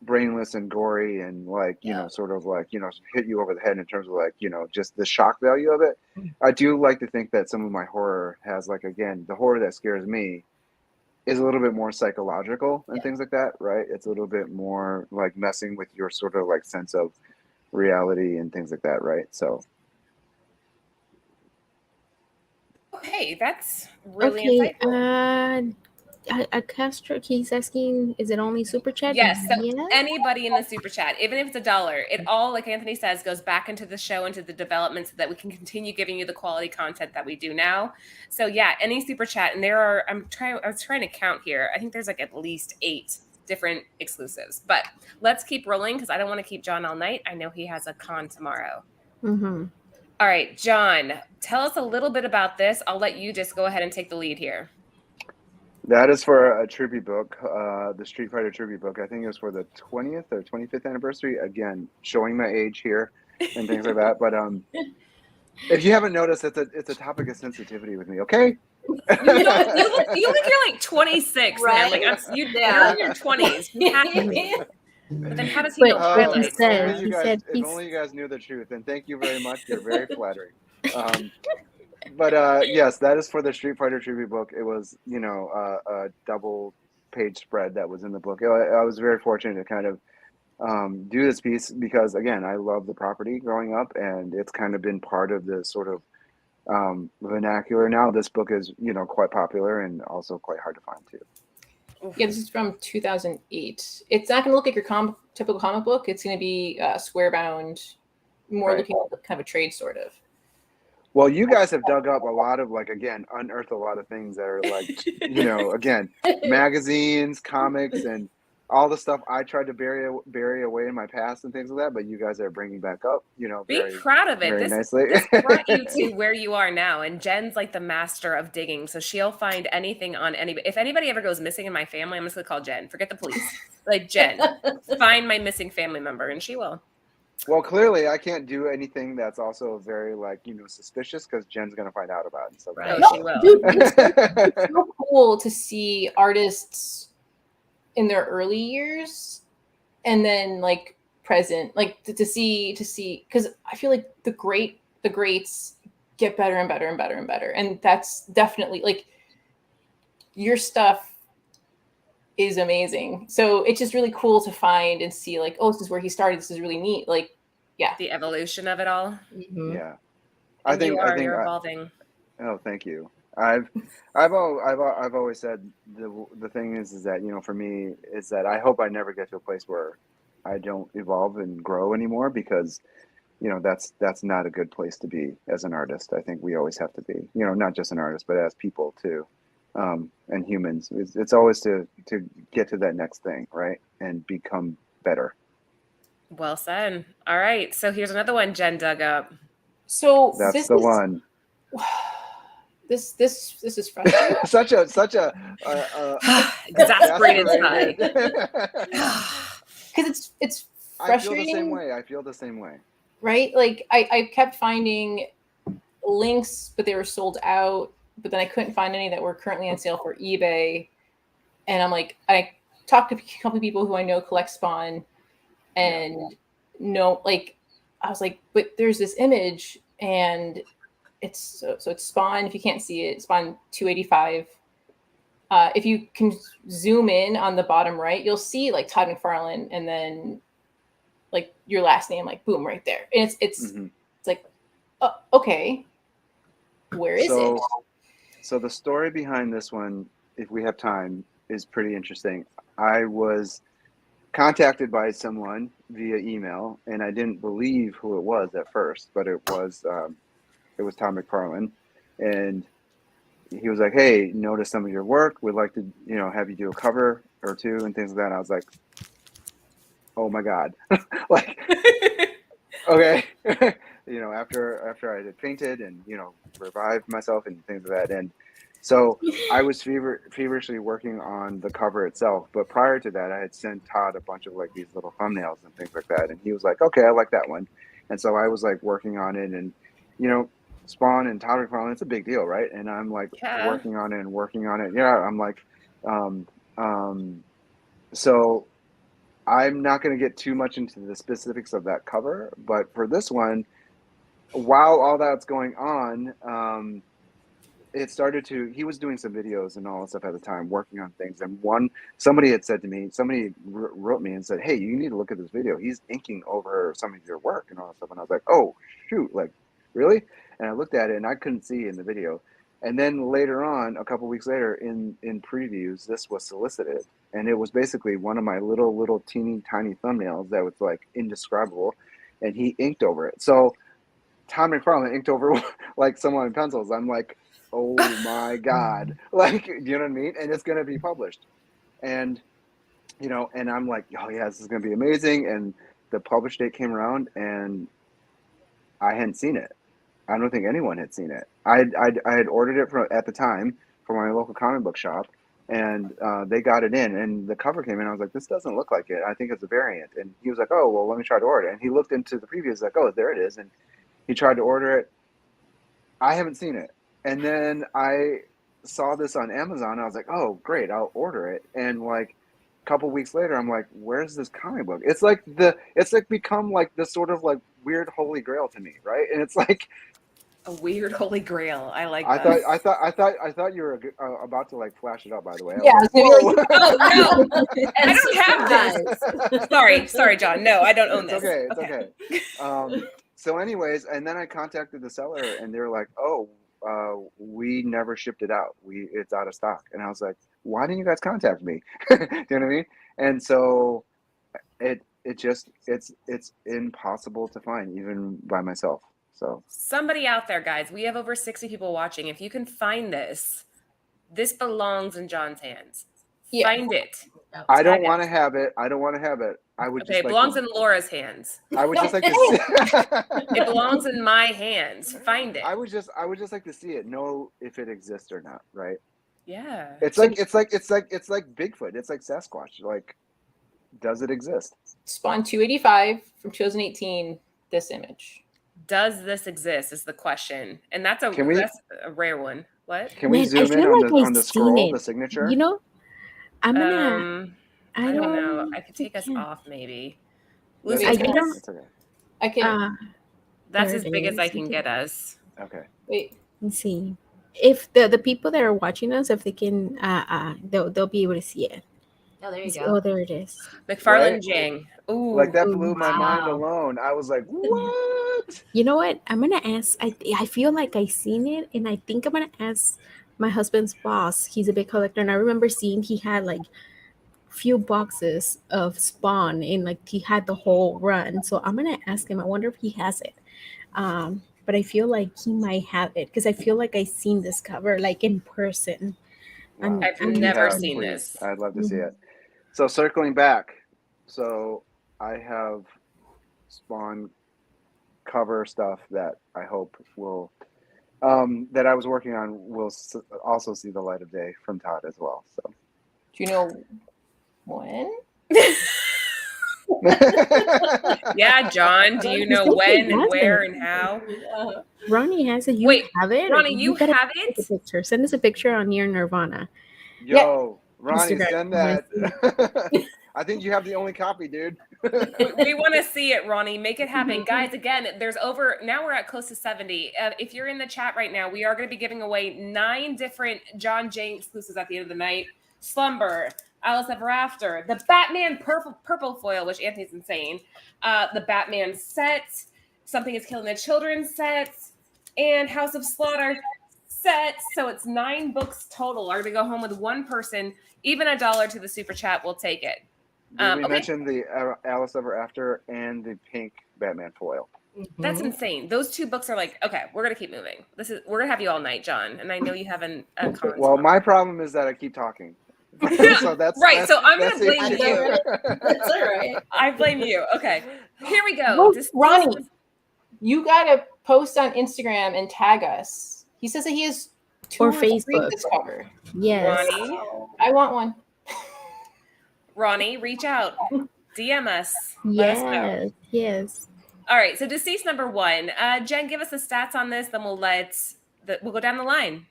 brainless and gory and like, sort of like, hit you over the head in terms of like, just the shock value of it. I do like to think that some of my horror has like, again, the horror that scares me is a little bit more psychological and things like that, right? It's a little bit more like messing with your sort of like sense of reality and things like that, right? So. Okay, that's really insightful. Castro, he's asking, is it only super chat? Yes. So anybody in the super chat, even if it's $1, it all, like Anthony says, goes back into the show, into the development, so that we can continue giving you the quality content that we do now. So yeah, any super chat, and I was trying to count here. I think there's like at least 8 different exclusives. But let's keep rolling because I don't want to keep John all night. I know he has a con tomorrow. Mm-hmm. All right, John, tell us a little bit about this. I'll let you just go ahead and take the lead here. That is for a tribute book, the Street Fighter tribute book. I think it was for the 20th or 25th anniversary. Again, showing my age here and things like that. But if you haven't noticed, it's a topic of sensitivity with me. Okay. You look like you're like 26, right? Man. Like you're in your 20s. You have to be. But then how does he know highlights? If only you guys knew the truth. And thank you very much. You're very flattering. But yes, that is for the Street Fighter tribute book. It was, a double page spread that was in the book. I was very fortunate to kind of do this piece because, again, I love the property growing up, and it's kind of been part of the sort of vernacular now. This book is, quite popular and also quite hard to find too. Yeah, this is from 2008. It's not going to look like your typical comic book. It's going to be square bound, more looking like kind of a trade sort of. Well, you guys have dug up a lot of, like, again, unearthed a lot of things that are like, again, magazines, comics, and all the stuff I tried to bury away in my past and things like that. But you guys are bringing back up, be proud of it. Very this nicely. This brought you to where you are now. And Jen's like the master of digging. So she'll find anything on anybody. If anybody ever goes missing in my family, I'm just going to call Jen. Forget the police. Like, Jen, find my missing family member. And she will. Well, clearly, I can't do anything that's also very, like, suspicious because Jen's going to find out about it. So right. She will. Dude, it's so cool to see artists in their early years and then, like, present. Like, to see, because I feel like the greats get better and better and better and better. And that's definitely, like, your stuff is amazing. So it's just really cool to find and see, like, oh, this is where he started. This is really neat. Like, yeah, the evolution of it all. Mm-hmm. Yeah, I think you're evolving. Oh, thank you. I've always said the thing is that for me is that I hope I never get to a place where I don't evolve and grow anymore because that's not a good place to be as an artist. I think we always have to be not just an artist but as people too. And humans, it's always to get to that next thing, right, and become better. Well said. All right, so here's another one Jen dug up. So that's the one. This is frustrating. such a Exasperated sigh. Because it's I feel the frustrating. same way. I feel the same way. Right? Like I kept finding links, but they were sold out. But then I couldn't find any that were currently on sale for eBay. And I'm like, I talked to a couple of people who I know collect Spawn, and like, I was like, but there's this image, and it's so it's Spawn. If you can't see it, Spawn 285. If you can zoom in on the bottom right, you'll see like Todd McFarlane, and then like your last name, like boom, right there. And it's like, okay, where is it? So the story behind this one, if we have time, is pretty interesting. I was contacted by someone via email, and I didn't believe who it was at first, but it was Tom McFarlane, and he was like, "Hey, notice some of your work. We'd like to, have you do a cover or two and things like that." And I was like, "Oh my God!" Like, okay, after I had fainted and revived myself and things like that, and so I was feverishly working on the cover itself. But prior to that, I had sent Todd a bunch of like these little thumbnails and things like that, and he was like, "Okay, I like that one." And so I was like working on it, and Spawn and Todd McFarlane, it's a big deal, right? And I'm like working on it. Yeah, I'm like, so I'm not going to get too much into the specifics of that cover, but for this one, while all that's going on, it started to, he was doing some videos and all that stuff at the time, working on things. And somebody had said to me, somebody wrote me and said, "Hey, you need to look at this video. He's inking over some of your work and all that stuff." And I was like, "Oh, shoot, like, really?" And I looked at it and I couldn't see in the video. And then later on, a couple weeks later, in previews, this was solicited. And it was basically one of my little teeny tiny thumbnails that was like indescribable. And he inked over it. So Tom McFarlane inked over like someone in pencils. I'm like, oh my God. Like, you know what I mean? And it's going to be published. And, and I'm like, oh yeah, this is going to be amazing. And the publish date came around and I hadn't seen it. I don't think anyone had seen it. I had ordered it at the time from my local comic book shop, and they got it in, and the cover came in. I was like, "This doesn't look like it. I think it's a variant." And he was like, "Oh, well, let me try to order it." And he looked into the previews, like, "Oh, there it is." And he tried to order it. I haven't seen it. And then I saw this on Amazon. I was like, "Oh, great, I'll order it." And like a couple weeks later, I'm like, "Where's this comic book?" It's like become like this sort of like weird holy grail to me, right? And it's like a weird holy grail. I like I that. thought you were about to like flash it up. By the way, Yeah, I was gonna be like, oh no, I don't have this. Sorry, John. No, I don't own this. It's okay. So, anyways, and then I contacted the seller, and they were like, "Oh, we never shipped it out. It's out of stock." And I was like, "Why didn't you guys contact me?" You know what I mean? And so it's impossible to find even by myself. So somebody out there, guys, we have over 60 people watching. If you can find this belongs in John's hands. Yeah. Find it. I don't want to have it. I would just it belongs in Laura's hands. I would just like to see it belongs in my hands. Find it. I would just like to see it, know if it exists or not, right? Yeah. It's like Bigfoot. It's like Sasquatch. Like, does it exist? Spawn 285 from 2018, this image. Does this exist is the question. And that's a rare one. What? Can we zoom in on the scroll, the signature? I'm gonna I don't know. I could take us off maybe. Lucy, I can that's as big as I can get us. Okay. Wait. Let's see. If the people that are watching us, if they can they'll be able to see it. Oh, there you go. Oh, there it is. McFarlane Jiang. Ooh, like that blew my mind alone. I was like, what? You know what? I'm gonna ask. I feel like I seen it, and I think I'm gonna ask my husband's boss. He's a big collector, and I remember seeing he had like few boxes of Spawn, and like he had the whole run. So I'm gonna ask him. I wonder if he has it. But I feel like he might have it because I feel like I seen this cover like in person. Wow. I've never seen this. I'd love to see it. So circling back, so I have Spawn cover stuff that I hope will that I was working on will also see the light of day from Todd as well. So. Do you know when? Yeah, John, do you know when and where and how? Ronnie has it. You Wait, have it? Ronnie, you gotta have take a it? picture. Send us a picture on your Nirvana. Yo, Ronnie, Instagram. send that. I think you have the only copy, dude. We want to see it, Ronnie. Make it happen. Guys, again, there's now we're at close to 70. If you're in the chat right now, we are going to be giving away 9 different John Jang exclusives at the end of the night. Slumber, Alice Ever After, the Batman purple foil, which Anthony's insane, the Batman set, Something is Killing the Children set, and House of Slaughter set. So it's 9 books total. Are going to go home with one person. Even $1 to the super chat, we'll take it. Did we Okay. mention the Alice Ever After and the pink Batman foil? That's insane. Those 2 books are like, okay, we're gonna keep moving. We're gonna have you all night, John. And I know you have a con. Well, my problem is that I keep talking. So that's right. So I'm gonna blame the you. That's all right. I blame you. Okay. Here we go. Ronnie, you gotta post on Instagram and tag us. He says that he has 2 Or or 3 Facebook. this cover. Yes. Ronnie, I want one. Ronnie, reach out. DM us. Let us know. Yes. Yes. All right. So deceased number 1. Jen, give us the stats on this, then we'll go down the line.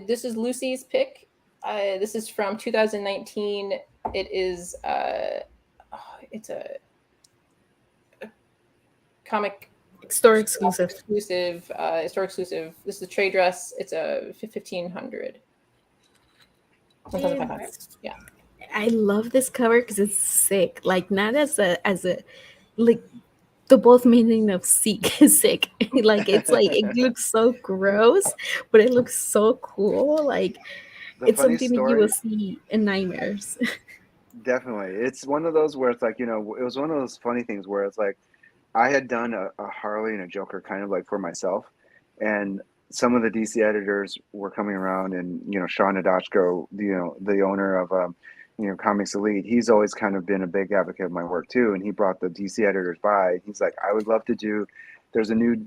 This is Lucy's pick. This is from 2019. It is it's a comic Store exclusive. store exclusive. This is a trade dress. It's a 1500. 1500. Yeah. I love this cover because it's sick. Like not as a like the both meaning of sick is sick. Like it's like it looks so gross, but it looks so cool. Like it's something that you will see in nightmares. Definitely. It's one of those where it's like, it was one of those funny things where it's like I had done a Harley and a Joker kind of like for myself, and some of the DC editors were coming around, and Sean Nadachko, the owner of Comics Elite, he's always kind of been a big advocate of my work too, and he brought the DC editors by. He's like, I would love to do. There's a new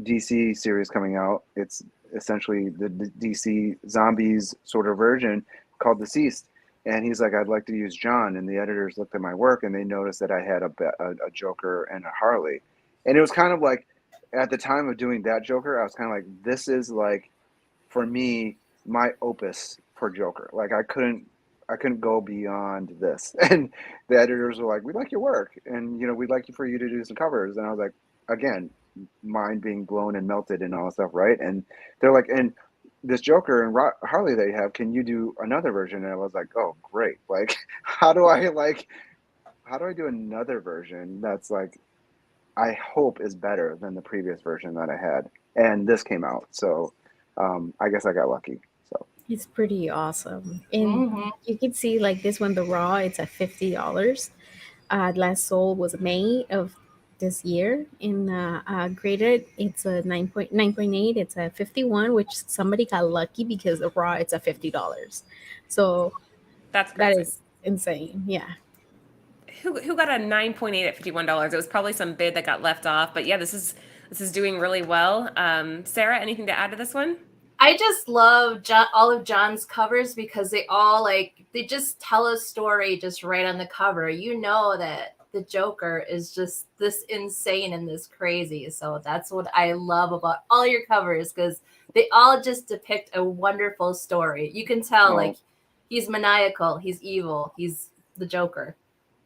DC series coming out. It's essentially the DC zombies sort of version called Deceased. And he's like, I'd like to use John. And the editors looked at my work and they noticed that I had a Joker and a Harley. And it was kind of like, at the time of doing that Joker, I was kind of like, this is like, for me, my opus for Joker. Like I couldn't go beyond this. And the editors were like, we like your work. And, we'd like for you to do some covers. And I was like, again, mind being blown and melted and all that stuff. Right. And they're like, and this Joker and Harley they have, can you do another version? And I was like, oh, great. Like, how do I do another version that's like, I hope is better than the previous version that I had. And this came out. So I guess I got lucky. So It's pretty awesome. And you can see like this one, the raw, it's at $50. Last sold was May of this year. In graded, it's a 9.8. It's a 51, which somebody got lucky because the raw it's a $50. So That's crazy. that is insane. Yeah. Who got a 9.8 at $51? It was probably some bid that got left off. But yeah, this is doing really well. Sarah, anything to add to this one? I just love all of John's covers because they all they just tell a story just right on the cover. You know that the Joker is just this insane and this crazy. So that's what I love about all your covers, because they all just depict a wonderful story. You can tell he's maniacal, he's evil, he's the Joker.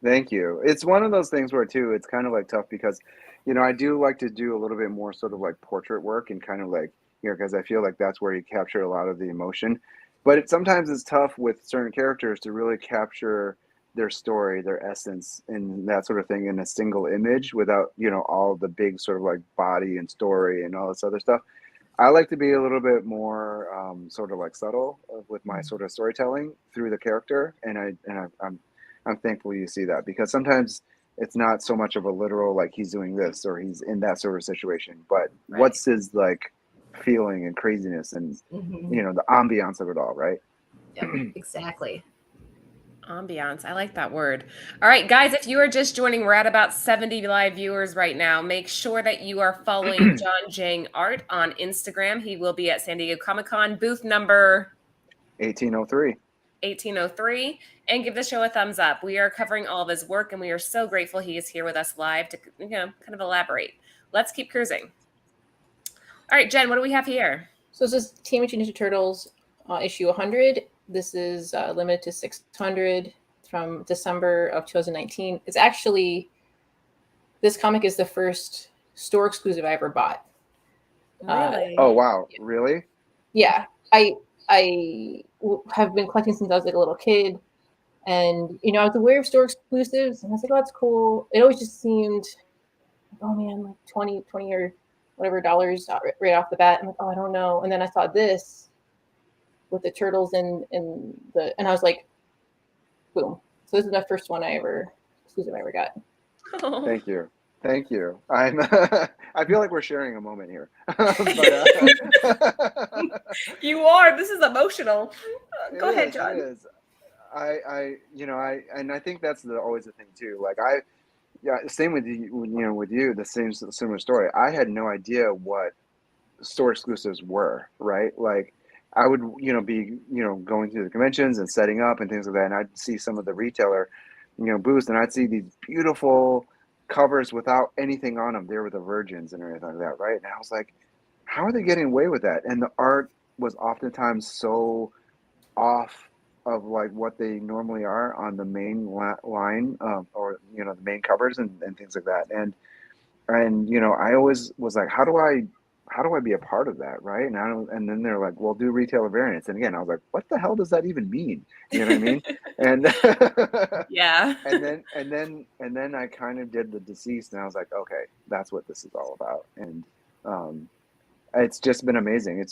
Thank you. It's one of those things where too, it's kind of like tough because, I do like to do a little bit more sort of like portrait work and kind of like, because I feel like that's where you capture a lot of the emotion. But sometimes it's tough with certain characters to really capture their story, their essence, and that sort of thing in a single image without, all the big sort of like body and story and all this other stuff. I like to be a little bit more sort of like subtle with my sort of storytelling through the character, and I'm thankful you see that, because sometimes it's not so much of a literal like he's doing this or he's in that sort of situation, but what's his like feeling and craziness and the ambiance of it all, right? Yep, exactly. Ambiance. I like that word. All right, guys, if you are just joining, we're at about 70 live viewers right now. Make sure that you are following John Giang Art on Instagram. He will be at San Diego Comic-Con, booth number 1803. 1803, and give the show a thumbs up. We are covering all of his work, and we are so grateful he is here with us live to, kind of elaborate. Let's keep cruising. All right, Jen, what do we have here? So this is Teenage Mutant Ninja Turtles issue 100. This is limited to 600 from December of 2019. It's actually, this comic is the first store exclusive I ever bought. Really? Oh wow, really? Yeah, I have been collecting since I was like a little kid, and I was aware of store exclusives, and I was like, oh, that's cool. It always just seemed, oh man, like 20 or whatever dollars right off the bat. I'm like, oh, I don't know. And then I saw this with the turtles and I was like, boom. So this is my first exclusive I ever got. Oh. Thank you. I'm. I feel like we're sharing a moment here. You are. This is emotional. Go ahead, John. It is. I think that's always the thing too. Like same with you. With you, the same similar story. I had no idea what store exclusives were. Right. Like I would, be, going through the conventions and setting up and things like that, and I'd see some of the retailer, booths, and I'd see these beautiful covers without anything on them. They were the Virgins and everything like that, right? And I was like, how are they getting away with that? And the art was oftentimes so off of like what they normally are on the main line, or the main covers and things like that. And I always was like, how do I be a part of that, right? And then they're like, well, do retailer variants. And again, I was like, what the hell does that even mean? You know what I mean? And yeah. and then I kind of did the Deceased, and I was like, okay, that's what this is all about. And it's just been amazing.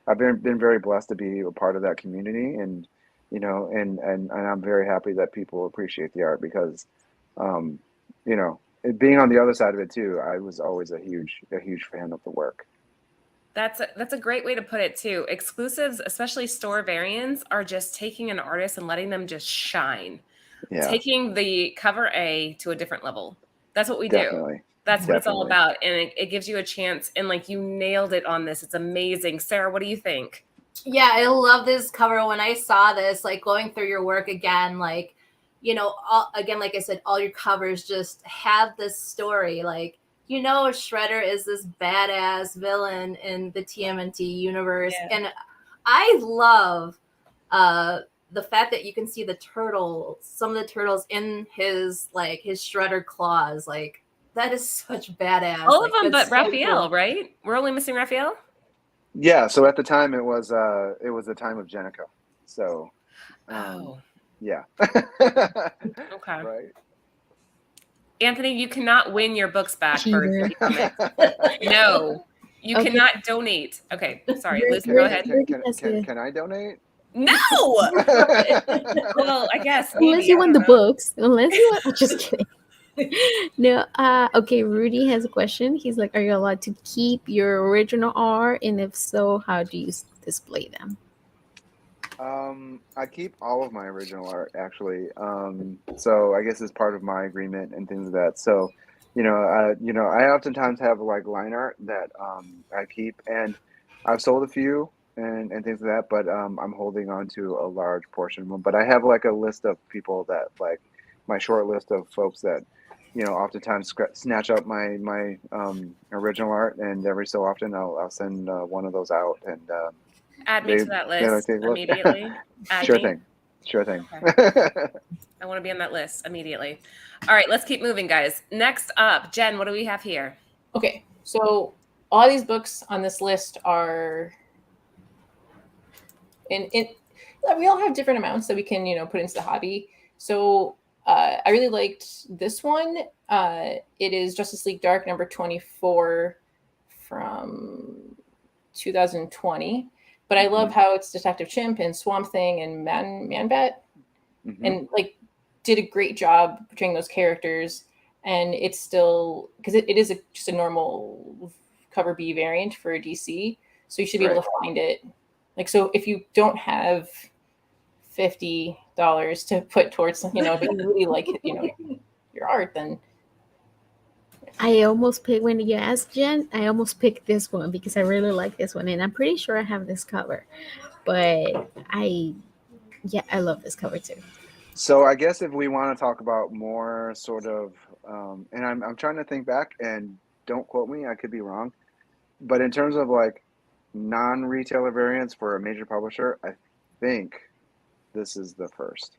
I've been very blessed to be a part of that community, and and I'm very happy that people appreciate the art, because being on the other side of it too, I was always a huge fan of the work. That's a great way to put it too. Exclusives, especially store variants, are just taking an artist and letting them just shine. Yeah. Taking the cover A to a different level. That's what we do. That's what it's all about. And it gives you a chance. And like, you nailed it on this. It's amazing. Sarah, what do you think? Yeah, I love this cover. When I saw this, like going through your work again, like, again, like I said, all your covers just have this story. Like, Shredder is this badass villain in the TMNT universe. Yeah. And I love the fact that you can see some of the turtles in his Shredder claws. Like, that is such badass. All of them but Raphael, cool. Right? We're only missing Raphael? Yeah, so at the time it was the time of Jenica. So yeah. Okay. Right. Anthony, you cannot win your books back for No, you cannot donate. Okay, sorry, Lucy, go ahead. Can I donate? No. Well, I guess unless you want the books. Unless you want. Just kidding. No. Okay. Rudy has a question. He's like, "Are you allowed to keep your original art? And if so, how do you display them?" I keep all of my original art, actually. So I guess it's part of my agreement and things like that. So, I oftentimes have like line art that I keep, and I've sold a few and things like that, but I'm holding on to a large portion of them. But I have like a list of people that, like, my short list of folks that, oftentimes snatch up my original art, and every so often I'll send one of those out, and add me to that list immediately. Sure thing. Okay. I want to be on that list immediately. All right, let's keep moving, guys. Next up, Jen, what do we have here? Okay, so all these books on this list are we all have different amounts that we can put into the hobby. So I really liked this one. It is Justice League Dark number 24 from 2020. But I love how it's Detective Chimp and Swamp Thing and Man-Bat, and like did a great job portraying those characters. And it's still, because it is just a normal cover B variant for DC, so you should be able to find it. Like, so if you don't have $50 to put towards, if you really like, your art, then I almost picked, when you asked Jen, I almost picked this one because I really like this one, and I'm pretty sure I have this cover. But I love this cover too. So I guess if we want to talk about more sort of, and I'm trying to think back, and don't quote me, I could be wrong, but in terms of like non-retailer variants for a major publisher, I think this is the first.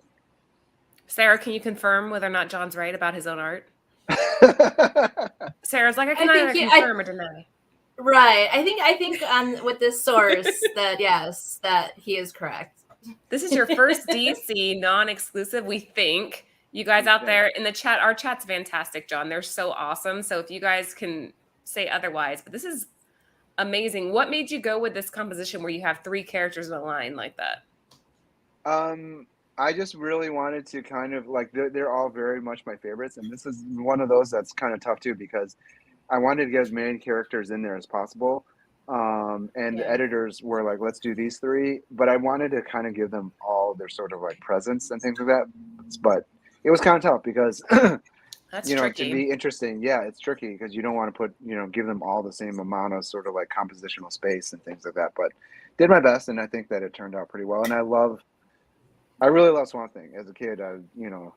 Sarah, can you confirm whether or not John's right about his own art? Sarah's like, I can either confirm or deny. Right. I think with this source that yes, that he is correct. This is your first DC non-exclusive, we think. You guys out there in the chat, our chat's fantastic, John. They're so awesome. So if you guys can say otherwise, but this is amazing. What made you go with this composition where you have 3 characters in a line like that? I just really wanted to kind of like, they're all very much my favorites, and this is one of those that's kind of tough too, because I wanted to get as many characters in there as possible. The editors were like, let's do these 3, but I wanted to kind of give them all their sort of like presence and things like that. But it was kind of tough because That's to tricky. be interesting, yeah, it's tricky because you don't want to put, give them all the same amount of sort of like compositional space and things like that. But did my best, and I think that it turned out pretty well. And I really love Swamp Thing as a kid. I,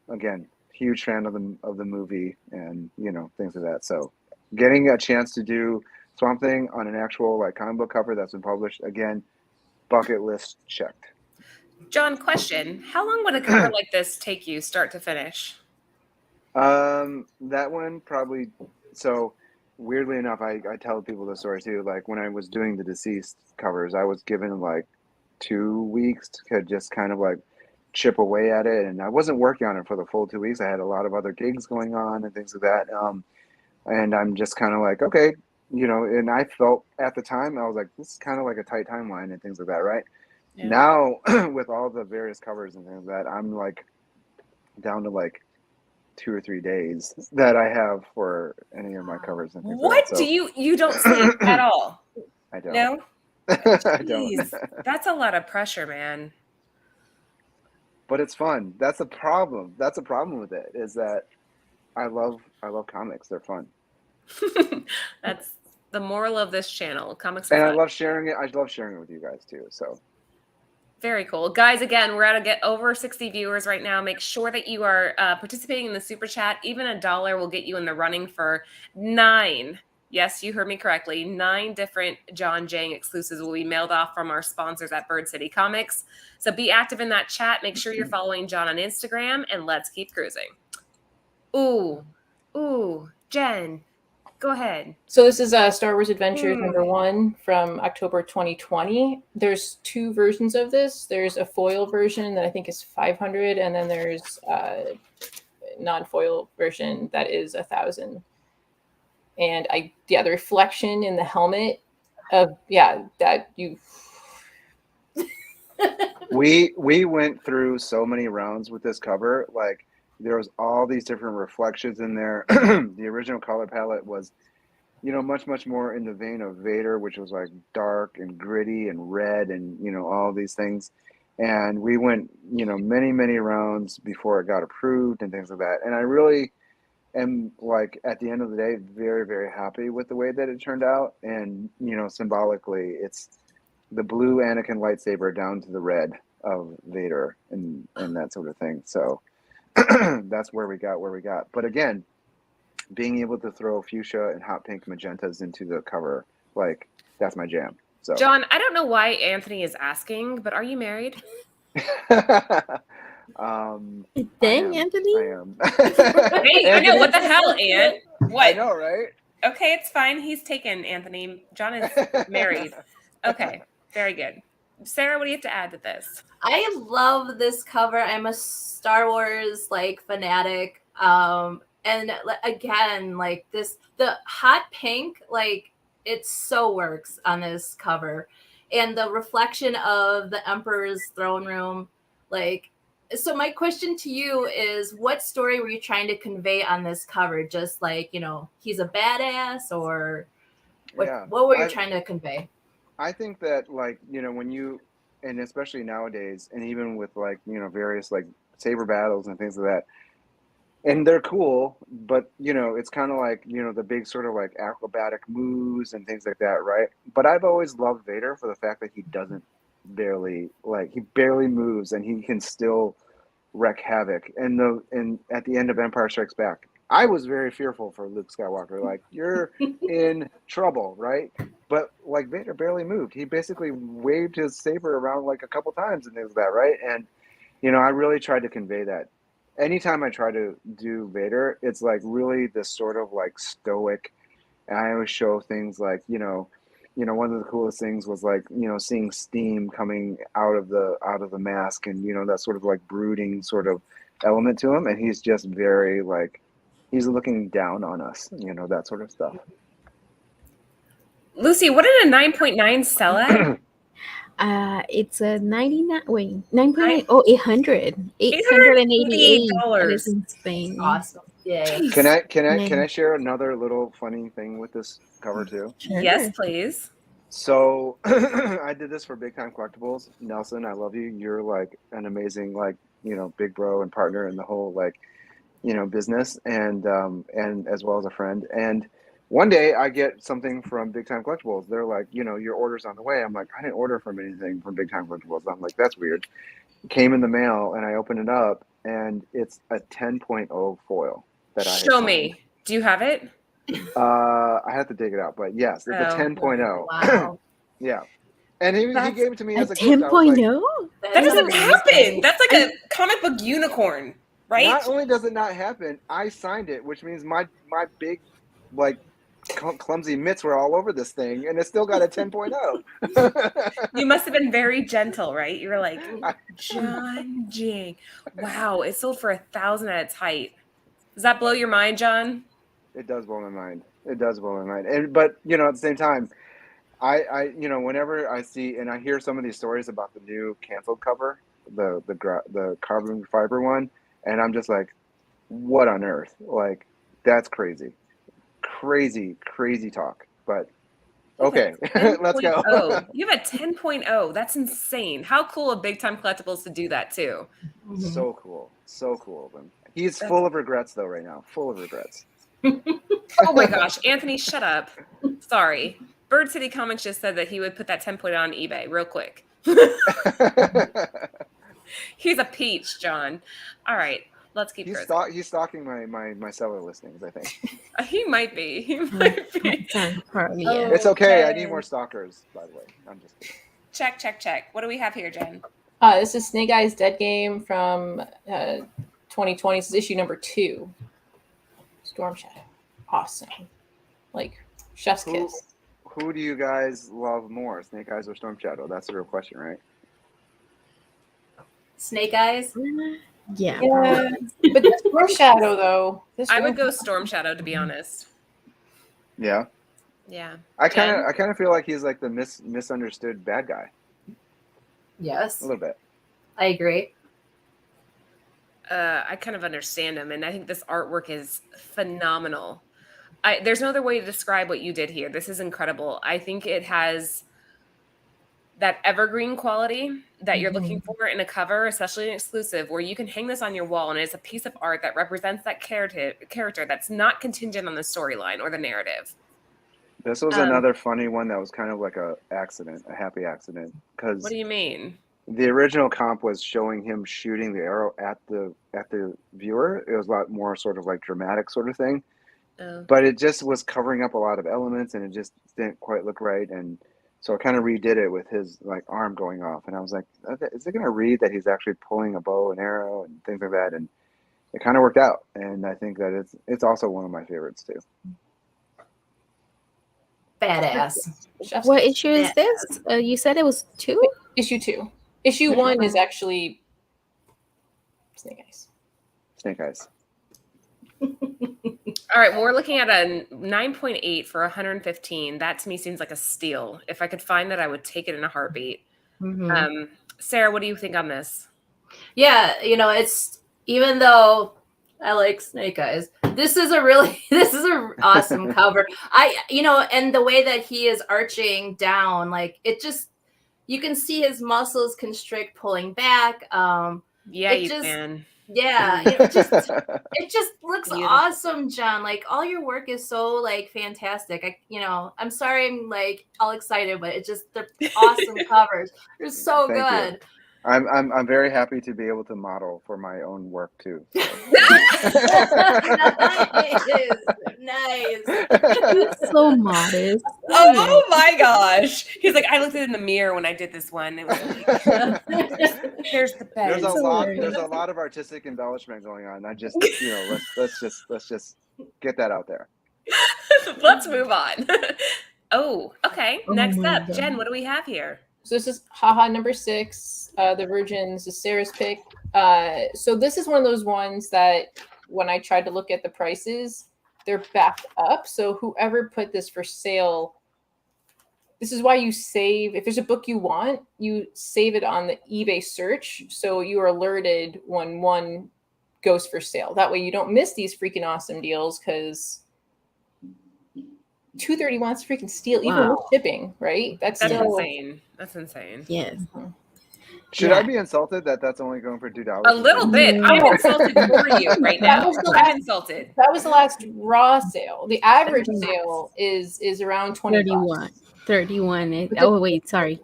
again, huge fan of the movie and things like that. So getting a chance to do Swamp Thing on an actual like comic book cover that's been published, again, bucket list checked. John, question: how long would a cover like this take you, start to finish? That one probably. So weirdly enough, I tell people the story too. Like when I was doing the Deceased covers, I was given like 2 weeks to just kind of like chip away at it, and I wasn't working on it for the full 2 weeks. I had a lot of other gigs going on and things like that. And I'm just kind of like, okay, and I felt at the time, I was like, this is kind of like a tight timeline and things like that, right? Yeah. Now, with all the various covers and things like that, I'm like down to like 2 or 3 days that I have for any of my covers and things what like that. So, do you don't sleep at all? I don't. No? I don't. That's a lot of pressure, man. But it's fun. That's a problem. That's a problem with it, is that I love comics. They're fun. That's the moral of this channel. Comics are fun. I love sharing it. I love sharing it with you guys too. So very cool. Guys, again, we're at get over 60 viewers right now. Make sure that you are participating in the super chat. Even $1 will get you in the running for 9. Yes, you heard me correctly. 9 different John Giang exclusives will be mailed off from our sponsors at Bird City Comics. So be active in that chat. Make sure you're following John on Instagram, and let's keep cruising. Ooh, Jen, go ahead. So this is Star Wars Adventures #1 from October 2020. There's 2 versions of this. There's a foil version that I think is 500, and then there's a non-foil version that is 1,000. And the reflection in the helmet of that you. we went through so many rounds with this cover. Like there was all these different reflections in there. The original color palette was, much more in the vein of Vader, which was like dark and gritty and red and all these things. And we went many rounds before it got approved and things like that. And I really am, like, at the end of the day, very, very happy with the way that it turned out. And, symbolically, it's the blue Anakin lightsaber down to the red of Vader and that sort of thing. So that's where we got. But again, being able to throw fuchsia and hot pink magentas into the cover, like, that's my jam. So John, I don't know why Anthony is asking, but are you married? Dang, Anthony. I am. Hey, I know, what the hell, Ant? What? I know, right? Okay, it's fine. He's taken, Anthony. John is married. Okay, very good. Sarah, what do you have to add to this? I love this cover. I'm a Star Wars fanatic. And again, like the hot pink, like it so works on this cover. And the reflection of the Emperor's throne room, like. So my question to you is, what story were you trying to convey on this cover? Just like, he's a badass, or what were you trying to convey? I think that, like, when you and especially nowadays, and even with like, you know, various like saber battles and things like that. And they're cool, but you know, it's kind of like, you know, the big sort of like acrobatic moves and things like that, right? But I've always loved Vader for the fact that he barely moves and he can still wreak havoc. And at the end of Empire Strikes Back, I was very fearful for Luke Skywalker. Like, you're in trouble, right? But like Vader barely moved. He basically waved his saber around like a couple times and things like that, right? And you know, I really tried to convey that. Anytime I try to do Vader, it's like really this sort of like stoic. And I always show things like, one of the coolest things was like, you know, seeing steam coming out of the mask, and you know, that sort of like brooding sort of element to him, and he's just very like, he's looking down on us, you know, that sort of stuff. Lucy, what did a 9.9 sell at? It's a 99. Wait, 9.9. Oh, 800. $888. That is insane. Awesome. Yay. Can I share another little funny thing with this cover too? Sure. Yes, please. So I did this for Big Time Collectibles. Nelson, I love you. You're like an amazing, like, you know, big bro and partner in the whole, like, you know, business, and as well as a friend. And one day I get something from Big Time Collectibles. They're like, you know, your order's on the way. I'm like, I didn't order from anything from Big Time Collectibles. I'm like, that's weird. It came in the mail, and I opened it up, and it's a 10.0 foil that I Show me. Do you have it? I have to dig it out, but yes, it's a 10.0. Wow. Yeah. And he gave it to me A as a gift. 10.0? That doesn't happen. That's like a comic book unicorn, right? Not only does it not happen, I signed it, which means my big, like, clumsy mitts were all over this thing, and it still got a 10.0. You must have been very gentle, right? You were like, John Giang. Wow, it sold for $1,000 at its height. Does that blow your mind, John? It does blow my mind. It does blow my mind. But you know, at the same time, I you know, whenever I see and I hear some of these stories about the new canceled cover, the carbon fiber one, and I'm just like, what on earth? Like, that's crazy talk. But okay, let's go. You have a 10.0. That's insane. How cool of Big Time Collectibles to do that too. So cool of him. He's full of regrets though right now. Full of regrets. Oh my gosh, Anthony, shut up. Sorry. Bird City Comics just said that he would put that 10.0 on eBay real quick. He's a peach, John. All right, let's keep going. He's stalking my seller listings, I think. He might be. He might be. It's okay. I need more stalkers, by the way. I'm just kidding. Check. What do we have here, Jen? This is Snake Eyes Dead Game from 2020. This is issue number 2. Storm Shadow. Awesome. Like, chef's kiss. Who do you guys love more, Snake Eyes or Storm Shadow? That's the real question, right? Snake Eyes? Yeah. But the Storm Shadow, though. I would go Storm Shadow, to be honest. Yeah. Yeah. I kind of feel like he's like the misunderstood bad guy. Yes. A little bit. I agree. I kind of understand him, and I think this artwork is phenomenal. There's no other way to describe what you did here. This is incredible. I think it has that evergreen quality that you're looking for in a cover, especially an exclusive, where you can hang this on your wall, and it's a piece of art that represents that character that's not contingent on the storyline or the narrative. This was another funny one that was kind of like a happy accident. Because what do you mean? The original comp was showing him shooting the arrow at the viewer. It was a lot more sort of like dramatic sort of thing. But it just was covering up a lot of elements, and it just didn't quite look right. And so I kind of redid it with his like arm going off, and I was like, is it going to read that he's actually pulling a bow and arrow and things like that? And it kind of worked out, and I think that it's also one of my favorites too. Badass. What issue is this? You said it was 2? Issue 2. Issue 1 is actually Snake Eyes. Snake Eyes. All right, well, we're looking at a 9.8 for 115. That to me seems like a steal. If I could find that, I would take it in a heartbeat. Sarah, what do you think on this? Yeah, you know, it's, even though I like Snake Eyes, this is a awesome cover. And the way that he is arching down, like, it just, you can see his muscles constrict, pulling back. Yeah, it you just- can. Yeah, it just looks Beautiful. awesome, John. Like all your work is so like fantastic. I'm sorry I'm like all excited, but they're awesome covers. They're so Thank you. good. I'm very happy to be able to model for my own work too. So. Nice. So modest. Oh my gosh. He's like, I looked at it in the mirror when I did this one. It was like, there's the bed. There's a So lot. hilarious. There's a lot of artistic embellishment going on. I just, let's just get that out there. Let's move on. Oh, okay. Oh Next my up, God. Jen, what do we have here? So this is haha number 6, the Virgins, is Sarah's pick. So this is one of those ones that when I tried to look at the prices, they're backed up. So whoever put this for sale, this is why you save. If there's a book you want, you save it on the eBay search, so you are alerted when one goes for sale. That way you don't miss these freaking awesome deals, because $231 is freaking steal, even with Wow. shipping, right? That's That's still insane. That's insane. Yes. Should Yeah. I be insulted that that's only going for $2? A little bit. I'm No. insulted for you right now. I'm insulted. That was the last raw sale. The average sale is around 20 bucks. 31. But Oh wait, sorry.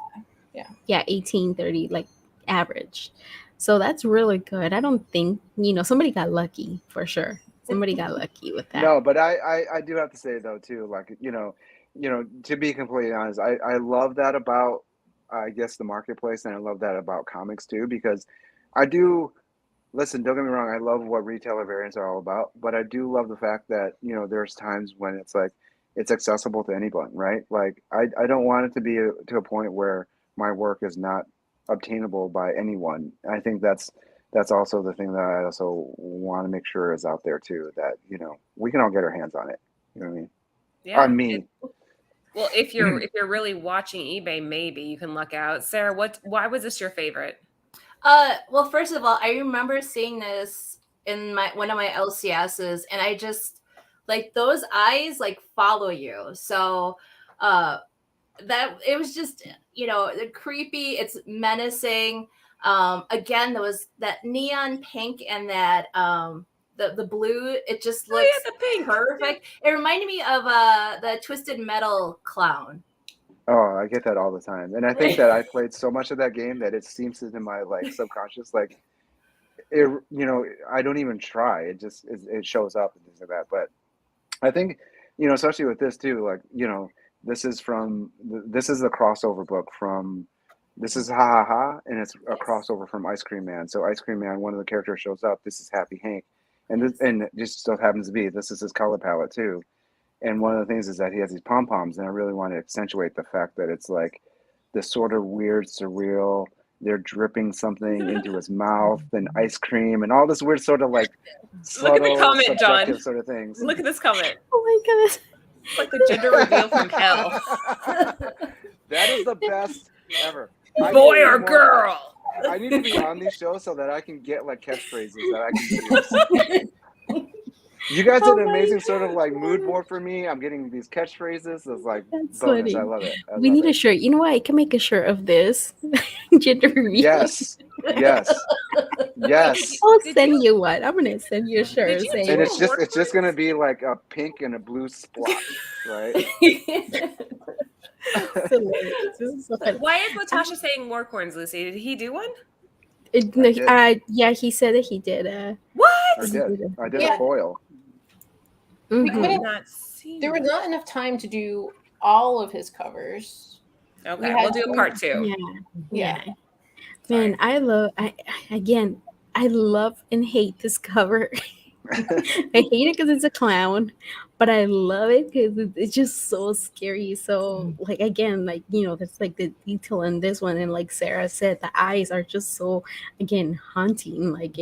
Yeah. Yeah, 18, 30, like average. So that's really good. I don't think, somebody got lucky for sure. Somebody got lucky with that. No, but I do have to say though too, like to be completely honest, I love that about I guess the marketplace, and I love that about comics too, because I do listen. Don't get me wrong, I love what retailer variants are all about, but I do love the fact that there's times when it's like it's accessible to anyone, right? Like I don't want it to be to a point where my work is not obtainable by anyone. I think that's also the thing that I also want to make sure is out there too, that we can all get our hands on it. You know what I mean? Yeah. On me. Well, if you're really watching eBay, maybe you can luck out. Sarah, why was this your favorite? Well, first of all, I remember seeing this in one of my LCSs, and I just like those eyes like follow you. So that it was just creepy. It's menacing. Again, there was that neon pink and that the blue. It just looks the pink. perfect. It reminded me of the Twisted Metal clown. Oh, I get that all the time, and I think that I played so much of that game that it seeps into my like subconscious. Like, I don't even try. It just it shows up and things like that. But I think especially with this too, like this is the crossover book from. This is Ha Ha Ha, and it's a crossover from Ice Cream Man. So Ice Cream Man, one of the characters shows up. This is Happy Hank, and it just so happens to be this is his color palette too. And one of the things is that he has these pom poms, and I really want to accentuate the fact that it's like this sort of weird, surreal. They're dripping something into his mouth and ice cream and all this weird sort of like subtle, Look at the comment, subjective John. sort of things. Look at this comment. Oh my goodness. It's like the gender reveal from hell. That is the best ever. Boy or girl? I need to be on these shows so that I can get like catchphrases that I can use. You guys did an amazing sort of like mood board for me. I'm getting these catchphrases. It's like That's bonus. funny. I love it. We need a shirt. You know what? I can make a shirt of this. Gender reveal. Yes. I'll send you one. I'm gonna send you a shirt. you saying, And it's just gonna be like a pink and a blue splotch, right? This is so funny. Why is Latasha saying war corns, Lucy? Did he do one? Yeah, he said that he did. What? I did Yeah. a foil. We Mhm. I couldn't- did not see. There was not enough time to do all of his covers. Okay, we we'll had do a to- part 2. Yeah. Sorry. Man, I love and hate this cover. I hate it because it's a clown, but I love it because it's just so scary. So, like, again, like, that's like the detail in this one. And like Sarah said, the eyes are just so, again, haunting. Like,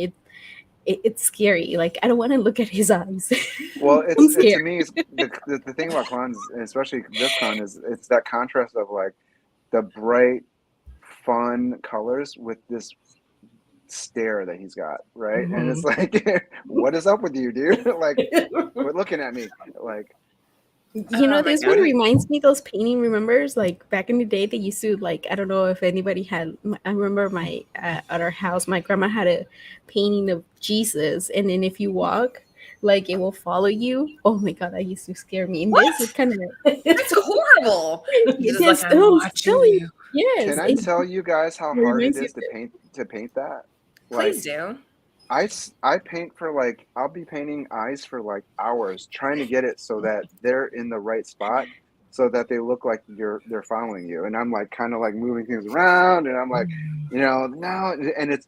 it's scary. Like, I don't want to look at his eyes. Well, I'm to scared. me, the thing about clowns, and especially this clown, is it's that contrast of like the bright, fun colors with this stare that he's got, right? And it's like, what is up with you, dude? Like, quit looking at me. Like, You know, Oh my this one God. reminds me those painting. Remembers like back in the day they used to like. I don't know if anybody had. I remember my at our house, my grandma had a painting of Jesus, and then if you walk, like it will follow you. Oh my God, that used to scare me. And this What? is kind of That's horrible. it Just like, just. I'm I'm watching telling you, you. yes, Can I it tell you guys how hard it reminds you is of it. to paint that? Please Like do. I paint for like I'll be painting eyes for like hours trying to get it so that they're in the right spot so that they look like they're following you. And I'm like kind of like moving things around and I'm like, no, and it's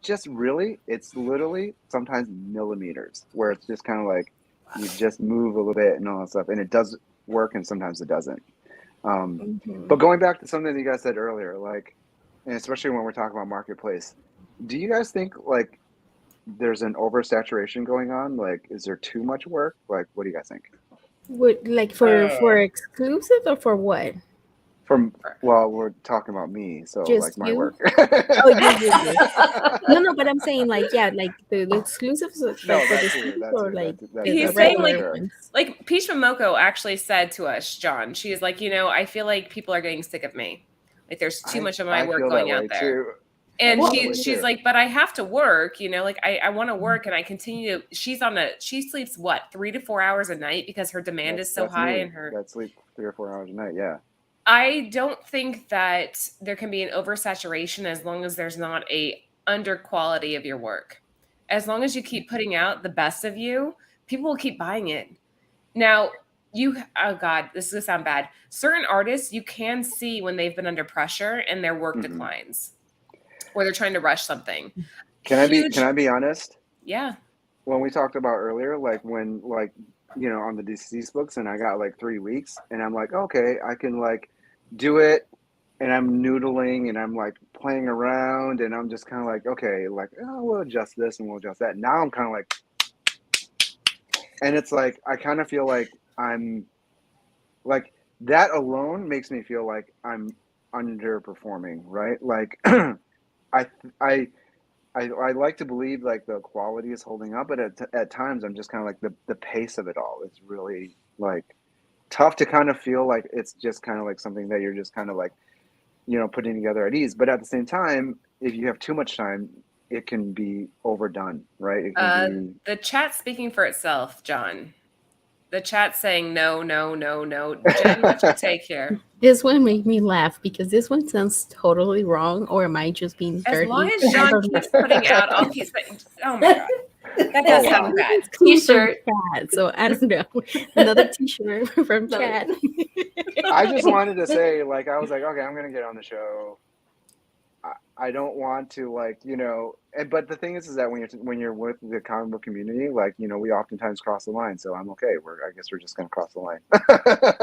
literally sometimes millimeters where it's just kind of like you just move a little bit and all that stuff and it does work and sometimes it doesn't. But going back to something that you guys said earlier, like, and especially when we're talking about marketplace, do you guys think like there's an oversaturation going on? Like, is there too much work? Like, what do you guys think? Would like for exclusive or for what? Well, we're talking about me, so like Just my you? work. Oh, you. No, but I'm saying like yeah, like the exclusives like No, for the that too. exclusives That or too. like That the He's that's saying, regular like- fair. ones. Like Peach Momoko actually said to us, John, she's like, I feel like people are getting sick of me. Like there's too much of my work feel going that way out there. too. And I feel that way she's too. like, but I have to work, like I want to work and I continue to, she sleeps what, 3 to 4 hours a night because her demand is so That's high me. and her, That sleep 3 or 4 hours a night. Yeah. I don't think that there can be an oversaturation as long as there's not a under quality of your work. As long as you keep putting out the best of you, people will keep buying it. Now, oh God, this is gonna sound bad. Certain artists, you can see when they've been under pressure and their work declines, or they're trying to rush something. Can I be honest? Yeah. When we talked about earlier, like when like on the deceased books, and I got like 3 weeks, and I'm like, okay, I can like do it, and I'm noodling, and I'm like playing around, and I'm just kind of like, okay, like we'll adjust this and we'll adjust that. Now I'm kind of like, and it's like I kind of feel like I'm like that alone makes me feel like I'm underperforming, right? Like I I like to believe like the quality is holding up, but at times I'm just kind of like the pace of it all is really like tough to kind of feel like it's just kind of like something that you're just kind of like putting together at ease. But at the same time, if you have too much time, it can be overdone, right? It can The chat speaking for itself, John. The chat saying no, no, no, no. Jen, what's your take here? This one made me laugh because this one sounds totally wrong, or am I just being As dirty? long as John keeps putting out, I'll keep saying, oh my God. That does Oh, sound wow. bad. T-shirt. Chad, so I don't know. Another T-shirt from Love Chad. I just wanted to say, like, I was like, okay, I'm gonna get on the show. I don't want to, like, but the thing is that when you're with the comic book community, like, we oftentimes cross the line. So I'm okay. I guess we're just gonna cross the line.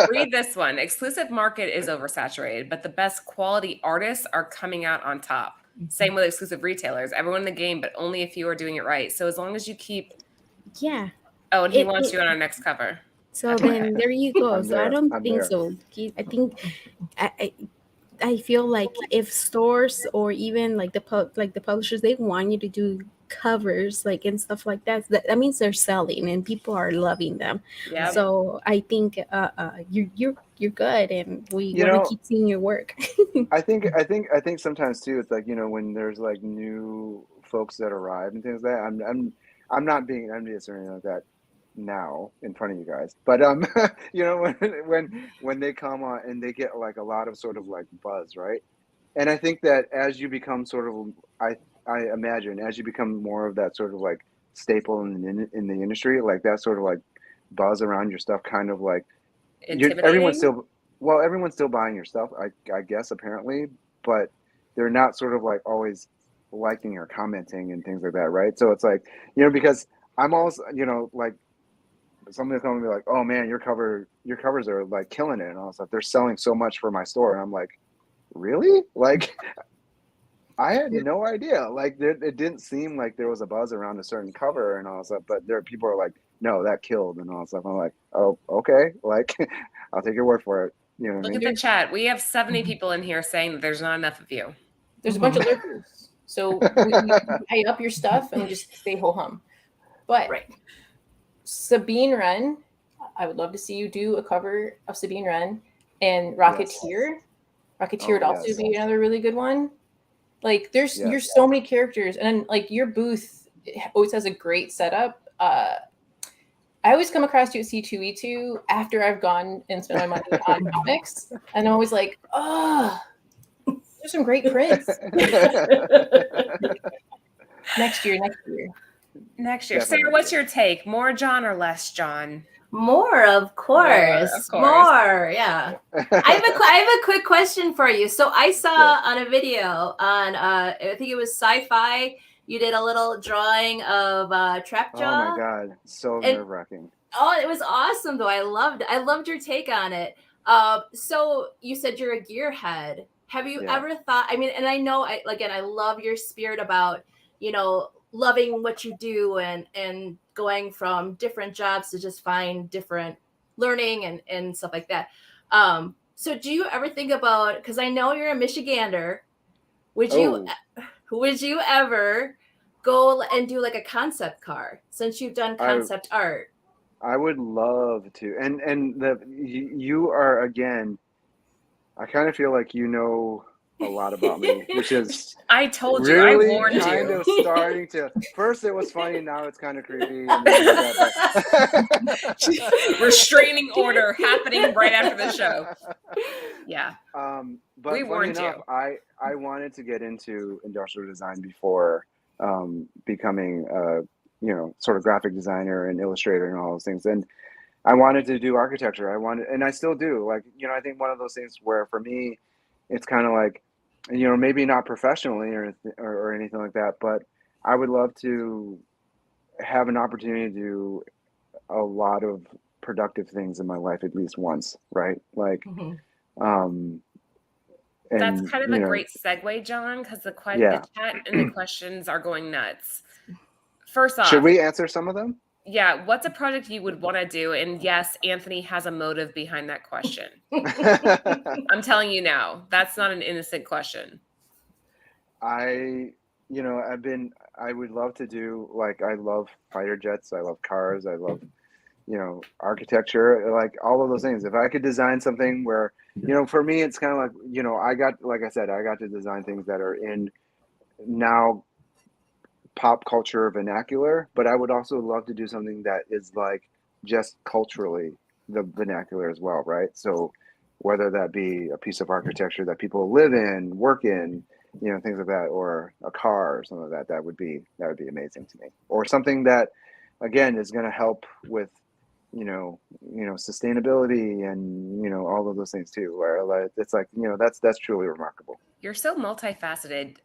Read this one. Exclusive market is oversaturated, but the best quality artists are coming out on top. Same with exclusive retailers. Everyone in the game, but only a few are doing it right. So as long as you keep, Yeah. oh, and he wants you on our next cover. So then there you go. So I don't think there. so. I think I feel like if stores or even like the publishers, they want you to do covers like and stuff like that means they're selling and people are loving them. Yeah. So I think you're good and we want to keep seeing your work. I think sometimes too, it's like, when there's like new folks that arrive and things like that, I'm not being envious or anything like that now in front of you guys, but when they come on and they get like a lot of sort of like buzz, right? And I think that as you become sort of, I imagine as you become more of that sort of like staple in the industry, like that sort of like buzz around your stuff, kind of like everyone's still buying your stuff, I guess, apparently, but they're not sort of like always liking or commenting and things like that, right? So it's like, because I'm always, like somebody's going to be like, oh man, your covers are like killing it and all that stuff. They're selling so much for my store. And I'm like, really? Like, I had no idea. Like, it didn't seem like there was a buzz around a certain cover and all that stuff, but people are like, no, that killed and all that stuff. I'm like, oh, okay. Like, I'll take your word for it. Look at the chat. We have 70 people in here saying that there's not enough of you. There's a bunch of lurkers. So we pay up your stuff and we just stay ho hum. But Right. Sabine Run I would love to see you do a cover of Sabine Wren and Rocketeer. Rocketeer would also yes. be another really good one. Like there's Yes. you're so many characters, and then like your booth always has a great setup. I always come across you at C2E2 after I've gone and spent my money on comics, and I'm always like, oh, there's some great prints. Next year. Next year. Definitely. Sarah, what's your take? More John or less John? More, of course. More, of course. More, yeah. I have a quick question for you. So I saw on a video on I think it was Sci-Fi. You did a little drawing of Trapjaw. Oh my God, so nerve-wracking. Oh, it was awesome though. I loved your take on it. So you said you're a gearhead. Have you ever thought? I mean, and I know, I love your spirit about loving what you do and going from different jobs to just find different learning and stuff like that. So do you ever think about? Because I know you're a Michigander. Would you ever go and do like a concept car since you've done concept art? I would love to. And you are, again, I kind of feel like you know a lot about me, which is I told you, really I warned kind you. of starting to. First it was funny, now it's kind of creepy. And then Restraining order happening right after the show. Yeah. But we warned enough, you. I wanted to get into industrial design before becoming sort of graphic designer and illustrator and all those things. And I wanted to do architecture. And I still do. Like, I think one of those things where for me, it's kind of like, maybe not professionally or anything like that, but I would love to have an opportunity to do a lot of productive things in my life at least once, right? Like, and, that's kind of a great segue, John, because the chat and the questions are going nuts. First off, should we answer some of them? Yeah, what's a project you would want to do? And yes, Anthony has a motive behind that question. I'm telling you now, that's not an innocent question. I would love to do, like, I love fighter jets, I love cars, I love, architecture, like all of those things. If I could design something where, for me, it's kind of like, I got to design things that are in now pop culture vernacular, but I would also love to do something that is like just culturally the vernacular as well, right? So whether that be a piece of architecture that people live in, work in, things like that, or a car or something like that, that would be amazing to me. Or something that, again, is going to help with, sustainability and, all of those things too, where it's like, that's truly remarkable. You're so multifaceted.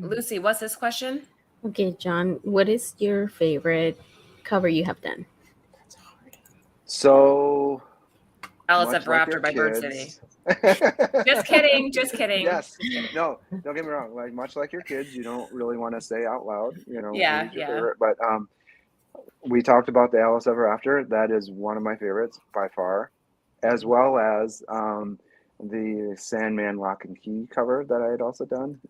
Lucy, what's this question? Okay, John, what is your favorite cover you have done? That's hard. So, Alice Ever After by Bird City. Just kidding. Yes. No, don't get me wrong. Like, much like your kids, you don't really want to say out loud, Yeah. favorite. But we talked about the Alice Ever After. That is one of my favorites by far, as well as the Sandman Lock and Key cover that I had also done.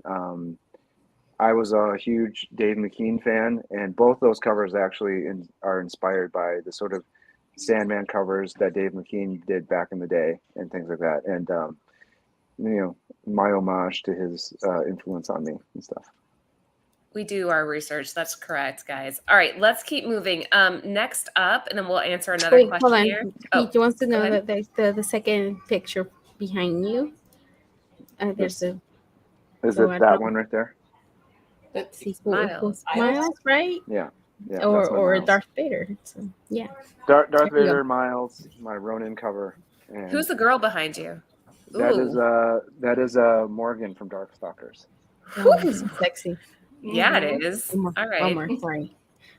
I was a huge Dave McKean fan, and both those covers actually are inspired by the sort of Sandman covers that Dave McKean did back in the day and things like that. And, my homage to his influence on me and stuff. We do our research. That's correct, guys. All right, let's keep moving. Next up, and then we'll answer another question hold on. here. He wants to know that there's the second picture behind you. There's a... Is it that one right there? That's Miles, right? Yeah. Or Darth Vader. So, yeah. Darth Vader, Miles, my Ronin cover. And who's the girl behind you? That is Morgan from Darkstalkers. Oh, so sexy. Yeah, it is. One more, All right.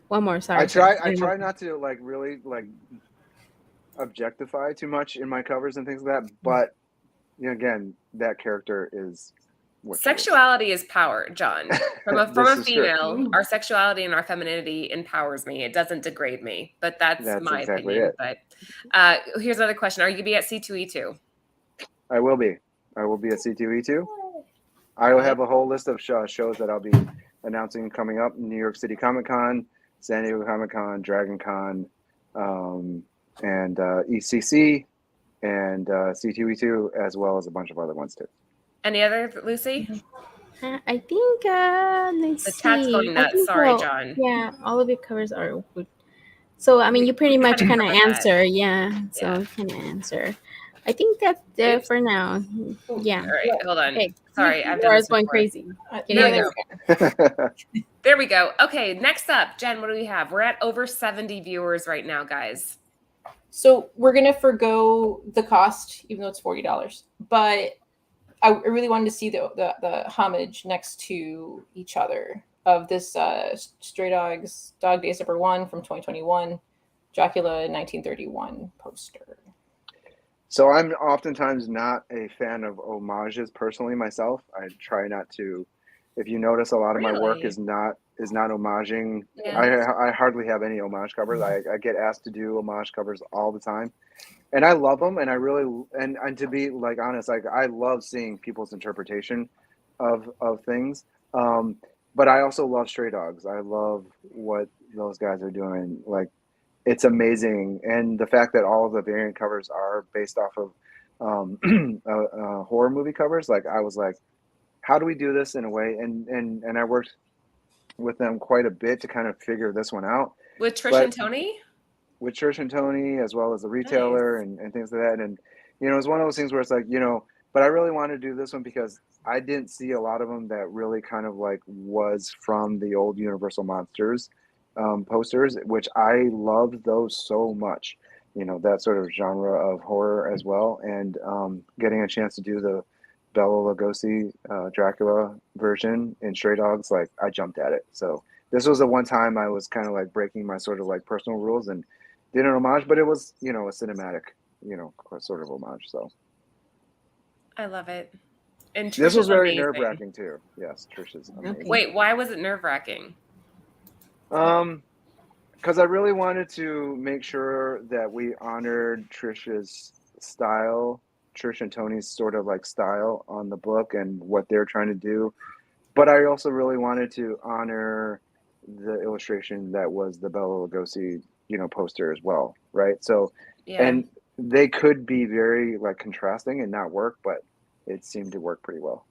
One more. Sorry. I try not to really objectify too much in my covers and things like that, but again, that character is sexuality is power, John. From a female, our sexuality and our femininity empowers me. It doesn't degrade me, but that's my exactly opinion. it. But here's another question: are you gonna be at C2E2? I will be. I will be at C2E2. I will have a whole list of shows that I'll be announcing coming up: New York City Comic Con, San Diego Comic Con, Dragon Con, and ECC and C2E2, as well as a bunch of other ones too. Any other, Lucy? I think let's The see. chat's going I nuts. think, Sorry, well, John. Yeah, all of your covers are good. So I mean, you pretty much kinda kind of covered that. answer. Yeah. So Yeah. kind of answer. I think that's Oops. for now. Yeah. All right, hold on. Okay. Sorry, I've done Laura's this going before. crazy. There Yeah, we go. There we go. Okay, next up, Jen, what do we have? We're at over 70 viewers right now, guys. So we're gonna forgo the cost, even though it's $40. But I really wanted to see the homage next to each other of this Stray Dogs Dog Days #1 from 2021, Dracula 1931 poster. So I'm oftentimes not a fan of homages personally myself. I try not to. If you notice, a lot of my work Really? is not homaging. Yeah. I hardly have any homage covers. I get asked to do homage covers all the time, and I love them. And I really and to be like honest, like I love seeing people's interpretation of things. But I also love Stray Dogs. I love what those guys are doing. Like it's amazing, and the fact that all of the variant covers are based off of horror movie covers. Like I was like, how do we do this in a way? And I worked with them quite a bit to kind of figure this one out. With Trish But and Tony? with Trish and Tony, as well as the retailer and things like that. And, you know, it's one of those things where it's like, you know, but I really wanted to do this one because I didn't see a lot of them that really kind of like was from the old Universal Monsters posters, which I loved those so much, you know, that sort of genre of horror as well. And getting a chance to do the Bela Lugosi Dracula version in Stray Dogs, like I jumped at it. So this was the one time I was kind of like breaking my sort of like personal rules and did an homage, but it was, you know, a cinematic, you know, sort of homage. So I love it. And Trish this was is very amazing. nerve-wracking too. Yes, Trish is amazing. Wait, why was it nerve-wracking? Because I really wanted to make sure that we honored Trish's style, Trish and Tony's sort of like style on the book and what they're trying to do. But I also really wanted to honor the illustration that was the Bela Lugosi, you know, poster as well, right? So, Yeah. and they could be very like contrasting and not work, but it seemed to work pretty well.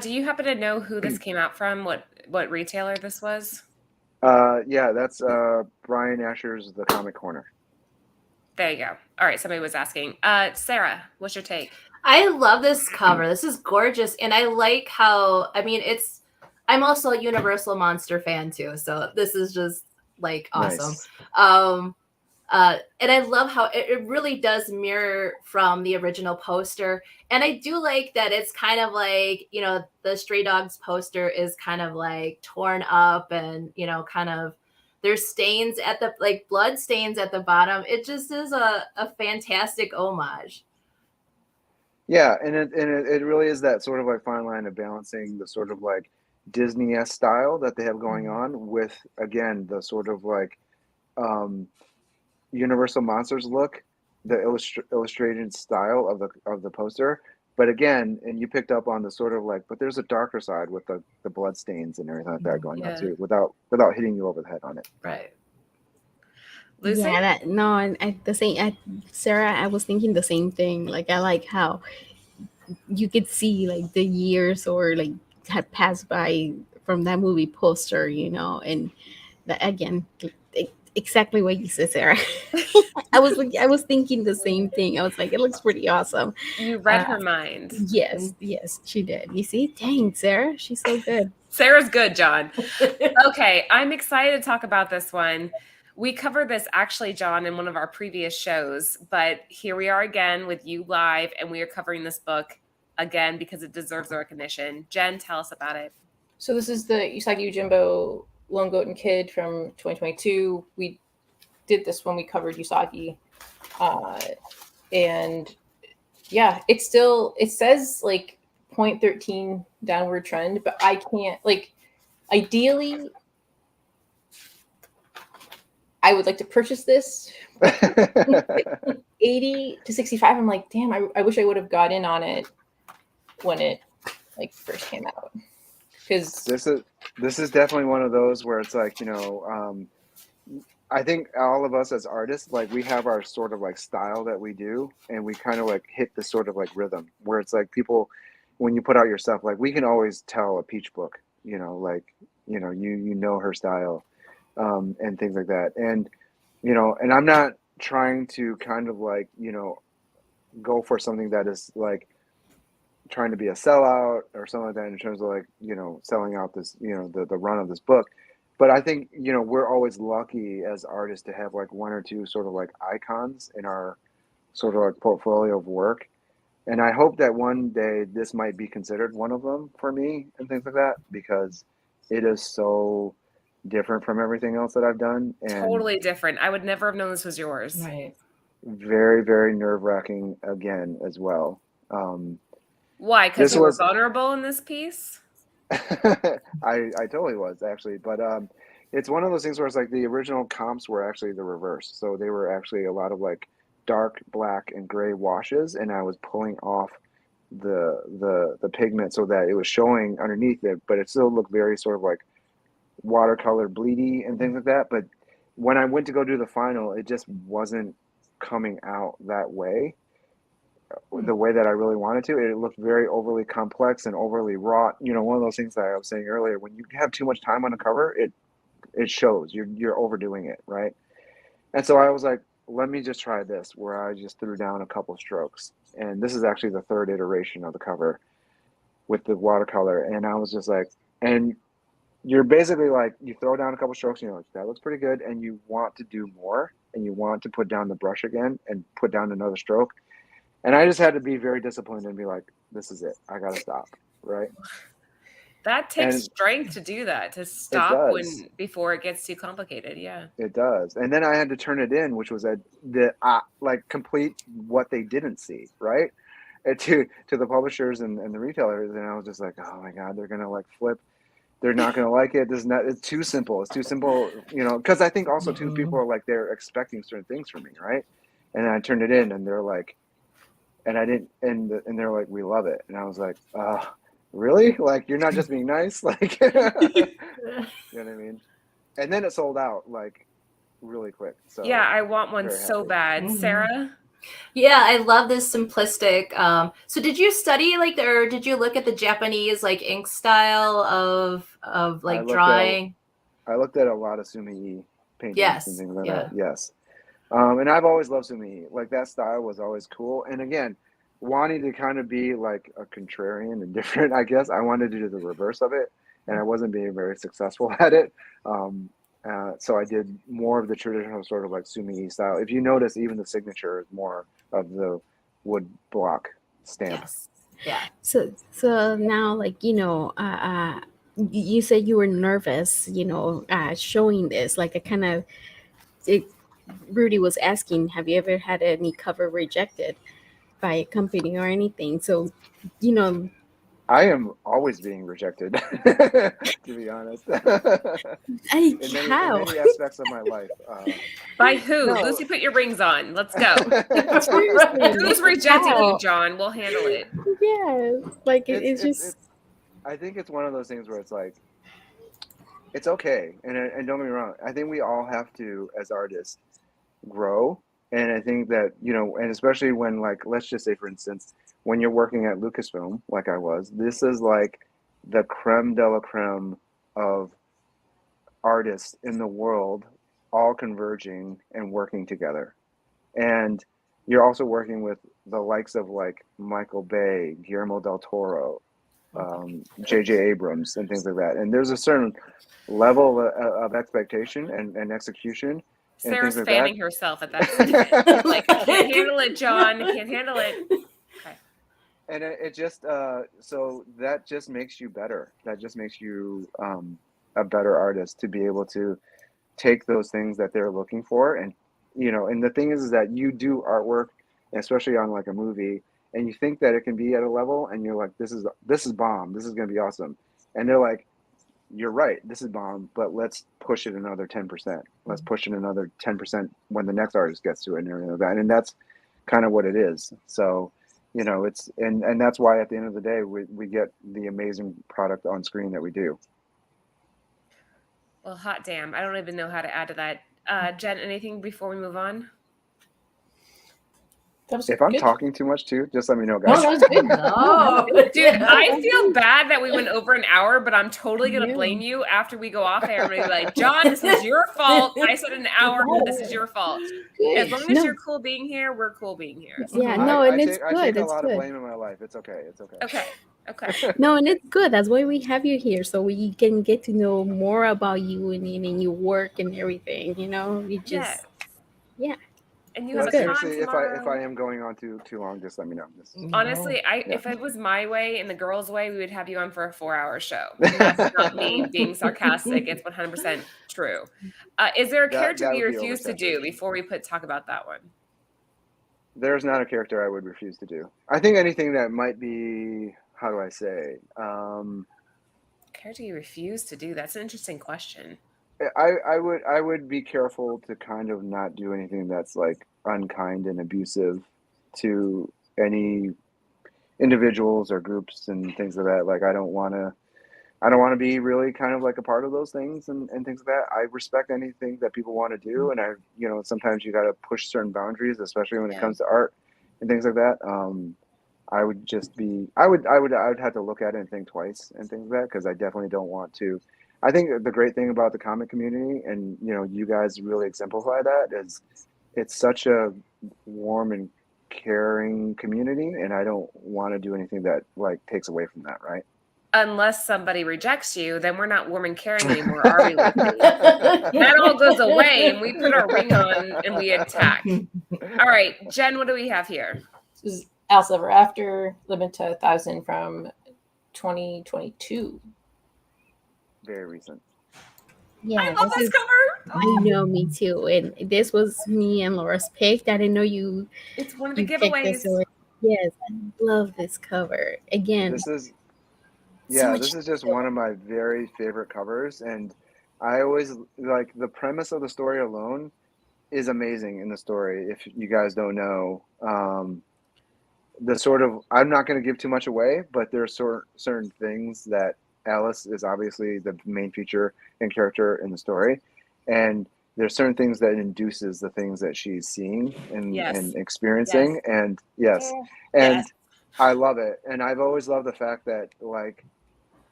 Do you happen to know who this came out from? What retailer this was? Yeah, that's Brian Asher's The Comic Corner. There you go. All right, somebody was asking. Sarah, what's your take? I love this cover. This is gorgeous. And I like how, I mean, I'm also a Universal Monster fan too. So this is just like awesome. Nice. And I love how it really does mirror from the original poster. And I do like that it's kind of like, you know, the Stray Dogs poster is kind of like torn up and, you know, kind of there's stains at the, like blood stains at the bottom. It just is a fantastic homage. Yeah, and it really is that sort of like fine line of balancing the sort of like Disney-esque style that they have going on with, again, the sort of like Universal Monsters look, the illustrated style of the poster. But again, and you picked up on the sort of like, but there's a darker side with the blood stains and everything like that going on too, without hitting you over the head on it. Right. Lucy? Yeah, Sarah, I was thinking the same thing. Like I like how you could see like the years or like had passed by from that movie poster, you know, and that again, exactly what you said, Sarah. I was thinking the same thing. I was like, it looks pretty awesome. You read her mind. Yes, she did. You see, dang, Sarah, she's so good. Sarah's good, John. Okay, I'm excited to talk about this one. We covered this actually, John, in one of our previous shows, but here we are again with you live, and we are covering this book again because it deserves the recognition. Jen, tell us about it. So this is the Usagi Yojimbo Lone Goat and Kid from 2022. We did this when we covered Usagi. And yeah, it says like 0.13 downward trend, but I can't, like, ideally, I would like to purchase this. 80 to 65. I'm like, damn, I wish I would have got in on it when it like first came out. Because this is definitely one of those where it's like, you know, I think all of us as artists, like we have our sort of like style that we do, and we kind of like hit this sort of like rhythm where it's like people, when you put out your stuff, like we can always tell a Peach book, like you know her style, and things like that, and and I'm not trying to kind of like go for something that is like trying to be a sellout or something like that in terms of like selling out this the run of this book. But I think we're always lucky as artists to have like one or two sort of like icons in our sort of like portfolio of work, and I hope that one day this might be considered one of them for me and things like that, because it is so different from everything else that I've done, and Totally different. I would never have known this was yours. Right. very, very nerve-wracking again as well. Why? Because This you were was vulnerable in this piece? I totally was actually, but it's one of those things where it's like the original comps were actually the reverse. So they were actually a lot of like dark black and gray washes, and I was pulling off the pigment so that it was showing underneath it, but it still looked very sort of like watercolor bleedy and things like that. But when I went to go do the final, it just wasn't coming out that way, the way that I really wanted to. It looked very overly complex and overly wrought. One of those things that I was saying earlier, when you have too much time on the cover, it shows. You're overdoing it, right? And so I was like, let me just try this, where I just threw down a couple strokes. And this is actually the third iteration of the cover with the watercolor. And I was just like, and you're basically like, you throw down a couple strokes and you're like, that looks pretty good. And you want to do more, and you want to put down the brush again and put down another stroke. And I just had to be very disciplined and be like, this is it. I got to stop. Right. That takes And strength to do that, to it stop does. before it gets too complicated. Yeah. It does. And then I had to turn it in, which was like complete what they didn't see. Right. And to the publishers and the retailers. And I was just like, oh my God, they're going to like flip. They're not going to like it. This is not, it's too simple. It's too simple, because I think also too, people are like, they're expecting certain things from me. Right. And then I turned it in and they're like, and I didn't, and they're like, we love it. And I was like, really? Like, you're not just being nice? Like, you know what I mean? And then it sold out like really quick. So Yeah, I want one very so happy. bad. Mhm. Sarah? Yeah, I love this simplistic. So did you study or did you look at the Japanese like ink style of like drawing? I looked at a lot of Sumi paintings and Yes. things like Yeah. that. Yes. And I've always loved Sumi. Like, that style was always cool. And again, wanting to kind of be like a contrarian and different, I guess I wanted to do the reverse of it, and I wasn't being very successful at it. So I did more of the traditional sort of like Sumi style. If you notice, even the signature is more of the wood block stamp. Yes. Yeah. So now, like, you said you were nervous, showing this. Like, I kind of, Rudy was asking, have you ever had any cover rejected by a company or anything? So, I am always being rejected, to be honest. in how? many aspects of my life. By who? No. Lucy, put your rings on. Let's go. Seriously, Who's rejecting how? you, John? We'll handle it. Yes, like it's just. I think it's one of those things where it's like, it's okay, and don't get me wrong. I think we all have to, as artists, grow, and I think that and especially when, like, let's just say, for instance, when you're working at Lucasfilm, like I was, this is like the creme de la creme of artists in the world, all converging and working together, and you're also working with the likes of like Michael Bay, Guillermo del Toro, J.J. Abrams, and things like that. And there's a certain level of expectation and execution. Sarah's and fanning like herself at that. Like, I can't handle it, John. I can't handle it. Okay. And it just so that just makes you better. That just makes you a better artist, to be able to take those things that they're looking for, and and the thing is that you do artwork, especially on like a movie, and you think that it can be at a level, and you're like, this is bomb, this is going to be awesome, and they're like, you're right, this is bomb, but let's push it another 10%. Let's push it another 10% when the next artist gets to it, and everything like that. And that's kind of what it is. So it's and that's why at the end of the day we get the amazing product on screen that we do. Well, hot damn. I don't even know how to add to that. Jen, anything before we move on? That was If I'm good. talking too much too, just let me know, No, guys. that was good. No. Dude, I feel bad that we went over an hour, but I'm totally going to Yeah. blame you after we go off air and be like, John, this is your fault. I said an hour. This is your fault. As long as No. you're cool being here, we're cool being here. Yeah, I- no, I and it's take, I good. take a It's lot of good. blame in my life. It's okay. It's okay. Okay. No, and it's good. That's why we have you here, so we can get to know more about you and your work and everything. You know, you just Yeah. And you That's have But a con seriously, if tomorrow. I am going on too long, just let me know. Honestly, Yeah. if it was my way and the girls' way, we would have you on for a 4-hour show. And that's not me being sarcastic. It's 100% true. Is there a character that you would be refuse to do oversaturation. before we talk about that one? There's not a character I would refuse to do. I think anything that might be, how do I say? Character you refuse to do? That's an interesting question. I would be careful to kind of not do anything that's like unkind and abusive to any individuals or groups and things like that. Like I don't want to be really kind of like a part of those things and things like that. I respect anything that people want to do, and sometimes you got to push certain boundaries, especially when it comes to art and things like that. I would just be I would have to look at it and think twice and things like that, because I definitely don't want to. I think the great thing about the comic community, and you guys really exemplify that, is it's such a warm and caring community, and I don't want to do anything that like takes away from that, right? Unless somebody rejects you, then we're not warm and caring anymore, are we, Lucy? That all goes away, and we put our ring on and we attack. All right, Jen, what do we have here? This is Alice Ever After, limited to 1,000 from 2022. Very recent. yeah. I love this cover. I know, me too. And this was me and Laura's pick. I didn't know you. It's one of the You picked this. giveaways. So yes, I love this cover. Again, This is so much this is just one of my very favorite covers, and I always like the premise of the story alone is amazing in the story. If you guys don't know, the sort of, I'm not going to give too much away, but there are certain things that Alice is obviously the main feature and character in the story, and there's certain things that induces the things that she's seeing and, Yes. and experiencing, and and I love it. And I've always loved the fact that like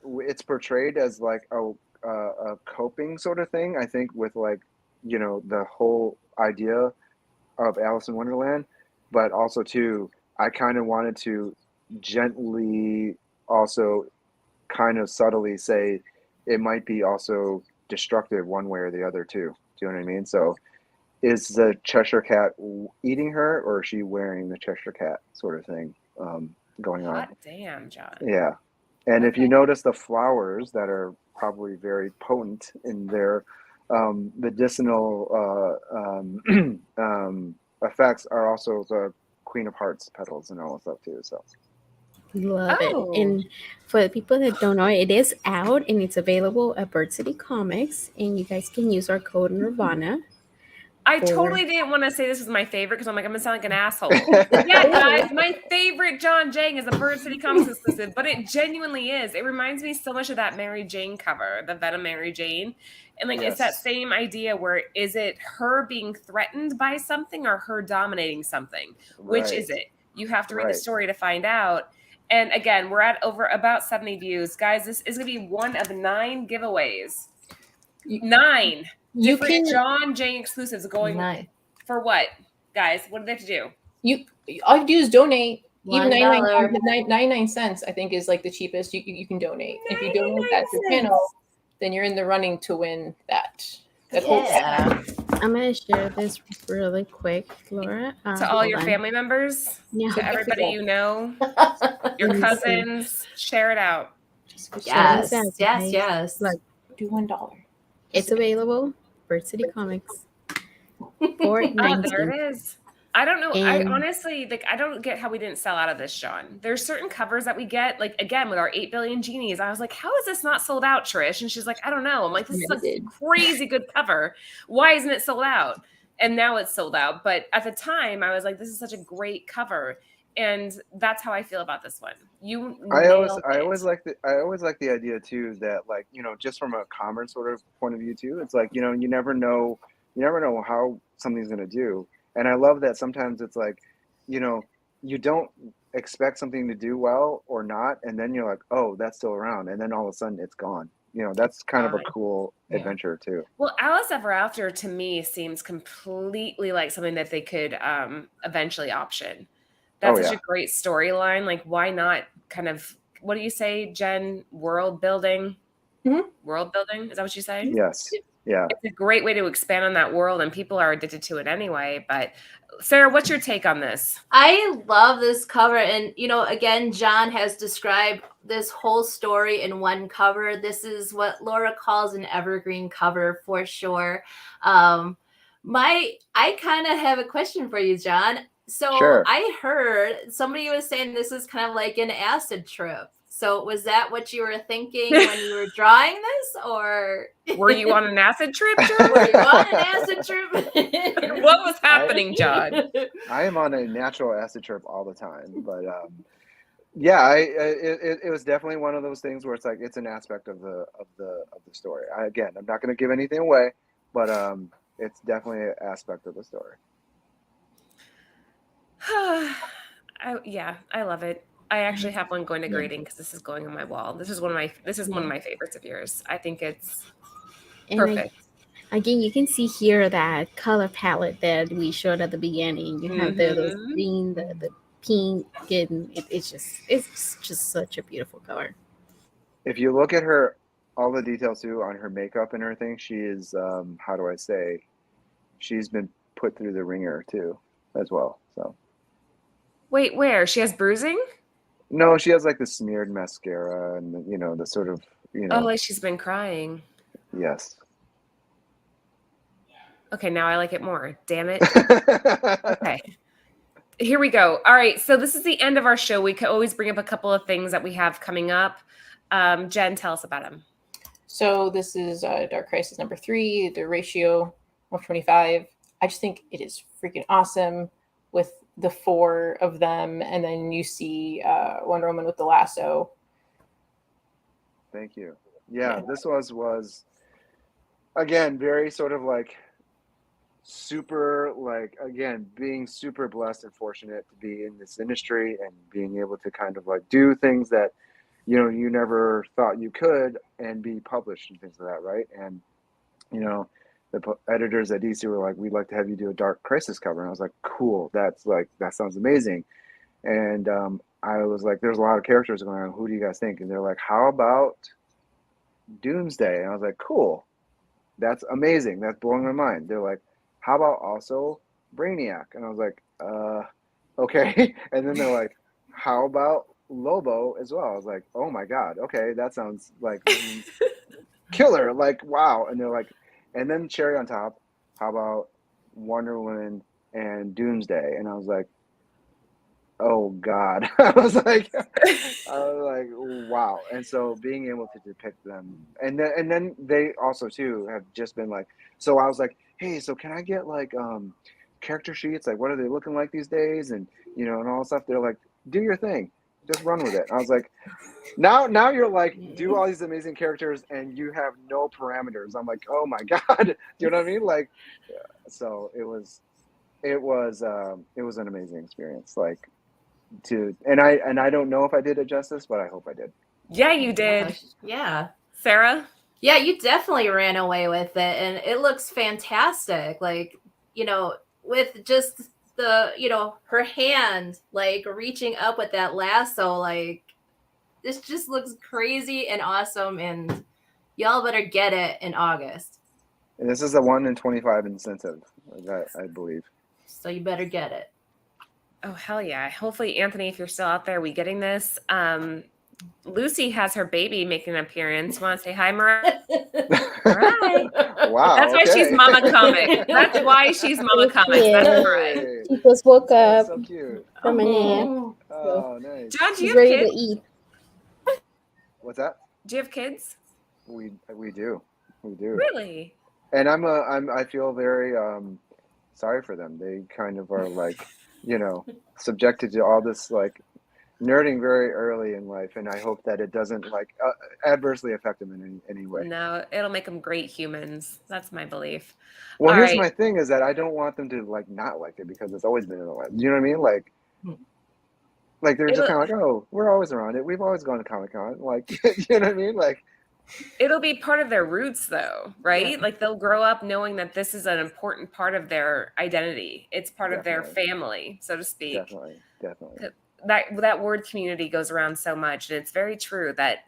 it's portrayed as like a coping sort of thing, I think, with like the whole idea of Alice in Wonderland, but also too, I kind of wanted to gently also kind of subtly say it might be also destructive one way or the other too. Do you know what I mean? So is the Cheshire Cat eating her, or is she wearing the Cheshire Cat sort of thing going on? Hot damn, John. Yeah. And if you notice, the flowers that are probably very potent in their medicinal effects are also the Queen of Hearts petals and all that stuff too. So love Oh. it. And for the people that don't know, it is out and it's available at Bird City Comics. And you guys can use our code Nirvana. I for- totally didn't want to say this was my favorite because I'm like, I'm going to sound like an asshole. Yeah, guys, my favorite John Giang is a Bird City Comics exclusive, but it genuinely is. It reminds me so much of that Mary Jane cover, the Venom Mary Jane. And like, it's that Yes. same idea where is it her being threatened by something or her dominating something? Which Right. is it? You have to read the Right. story to find out. And again, we're at over about 70 views. Guys, this is going to be one of 9 giveaways. 9 You different can John Jang exclusives going for what, guys? What do they have to do? all you do is donate. Even $1. 99 cents, I think, is like the cheapest you can donate. If you donate that to the channel, then you're in the running to win that. Whole Yeah. I'm going to share this really quick, Laura. To all your family members, Yeah. to everybody you know, your Let me see. cousins, share it out. Yes. Yes, Yes. guys. Yes. Look, do $1. it's available. Bird City Comics. For There it is. I don't know. I And- honestly, like, I don't get how we didn't sell out of this, John. There's certain covers that we get, like, again, with our 8 billion genies. I was like, how is this not sold out, Trish? And she's like, I don't know. I'm like, this is a Limited. crazy good cover. Why isn't it sold out? And now it's sold out. But at the time, I was like, this is such a great cover. And that's how I feel about this one. You I always nailed I it. always like the idea too that, like, just from a commerce sort of point of view too, it's like, you never know how something's gonna do. And I love that sometimes it's like, you don't expect something to do well or not, and then you're like, oh, that's still around, and then all of a sudden it's gone. That's kind of a cool Yeah. adventure too. Well, Alice Ever After to me seems completely like something that they could eventually option. That's Oh such yeah. a great storyline. Like, why not kind of, what do you say, Jen? World building? Mhm. World building? Is that what you say? Yes. Yeah. It's a great way to expand on that world, and people are addicted to it anyway. But Sarah, what's your take on this? I love this cover. And, again, John has described this whole story in one cover. This is what Laura calls an evergreen cover for sure. I kind of have a question for you, John. So Sure. I heard somebody was saying this is kind of like an acid trip. So was that what you were thinking when you were drawing this, or Were you on an acid trip, John? were you on an acid trip? What was happening, John? I am on a natural acid trip all the time, but yeah, it was definitely one of those things where it's like it's an aspect of the story. Again, I'm not going to give anything away, but it's definitely an aspect of the story. I love it. I actually have one going to grading because this is going on my wall. This is one of my favorites of yours. I think it's perfect. Again, you can see here that color palette that we showed at the beginning. You have the green, the pink, and it's just such a beautiful color. If you look at her, all the details too on her makeup and everything, she is how do I say, she's been put through the ringer too, as well. So. Wait, where? She has bruising? No, she has like the smeared mascara and the sort of Oh, like she's been crying. Yes. Okay, now I like it more. Damn it. Okay. Here we go. All right. So this is the end of our show. We could always bring up a couple of things that we have coming up. Jen, tell us about them. So this is Dark Crisis number 3, the ratio 125. I just think it is freaking awesome with the 4 of them. And then you see Wonder Woman with the lasso. Thank you. Yeah, this was again, very sort of like super, like, again, being super blessed and fortunate to be in this industry and being able to kind of like do things that you never thought you could and be published and things like that, right? And the editors at DC were like, we'd like to have you do a Dark Crisis cover, and I was like, cool, that sounds amazing. And I was like, there's a lot of characters going on, who do you guys think? And they're like, how about Doomsday? And I was like, cool, that's amazing, that's blowing my mind. They're like, how about also Brainiac? And I was like, okay. And then they're like, how about Lobo as well? I was like, oh my God, okay, that sounds like killer, like, wow. And they're like, and then cherry on top, how about Wonder Woman and Doomsday? And I was like, oh God. I was like, wow. And so being able to depict them, and then they also too have just been like, so I was like, hey, so can I get like character sheets? Like, what are they looking like these days? And and all that stuff. They're like, do your thing, just run with it. And I was like, now you're like, do all these amazing characters and you have no parameters. I'm like, oh my God. You know what I mean? Like, so it was an amazing experience. Like, and I don't know if I did it justice, but I hope I did. Yeah, you did. Yeah. Sarah? Yeah, you definitely ran away with it, and it looks fantastic. Like, with just the, her hand, like, reaching up with that lasso, like, this just looks crazy and awesome, and y'all better get it in August. And this is a 1 in 25 incentive, I believe. So you better get it. Oh, hell yeah. Hopefully, Anthony, if you're still out there, we getting this. Lucy has her baby making an appearance. Want to say hi, Mariah? Right. Wow. That's why she's Mama Comic. That's why she's Mama Comic. Yeah. That's right. She just woke up That's so cute. from a nap. Oh, nice. John, do She's you have ready kids? to eat. What's that? Do you have kids? We do. We do. Really? And I feel very sorry for them. They kind of are like, you know, subjected to all this like nerding very early in life, and I hope that it doesn't like adversely affect them in any way. No, it'll make them great humans. That's my belief. Well, All here's right. my thing is that I don't want them to like not like it because it's always been in the life. You know what I mean? Like they're just It'll- kind of like, oh, we're always around it. We've always gone to Comic-Con. Like, you know what I mean? Like, It'll be part of their roots, though, right? Like they'll grow up knowing that this is an important part of their identity. It's part of their Definitely. family, so to speak. definitely. That word community goes around so much, and it's very true that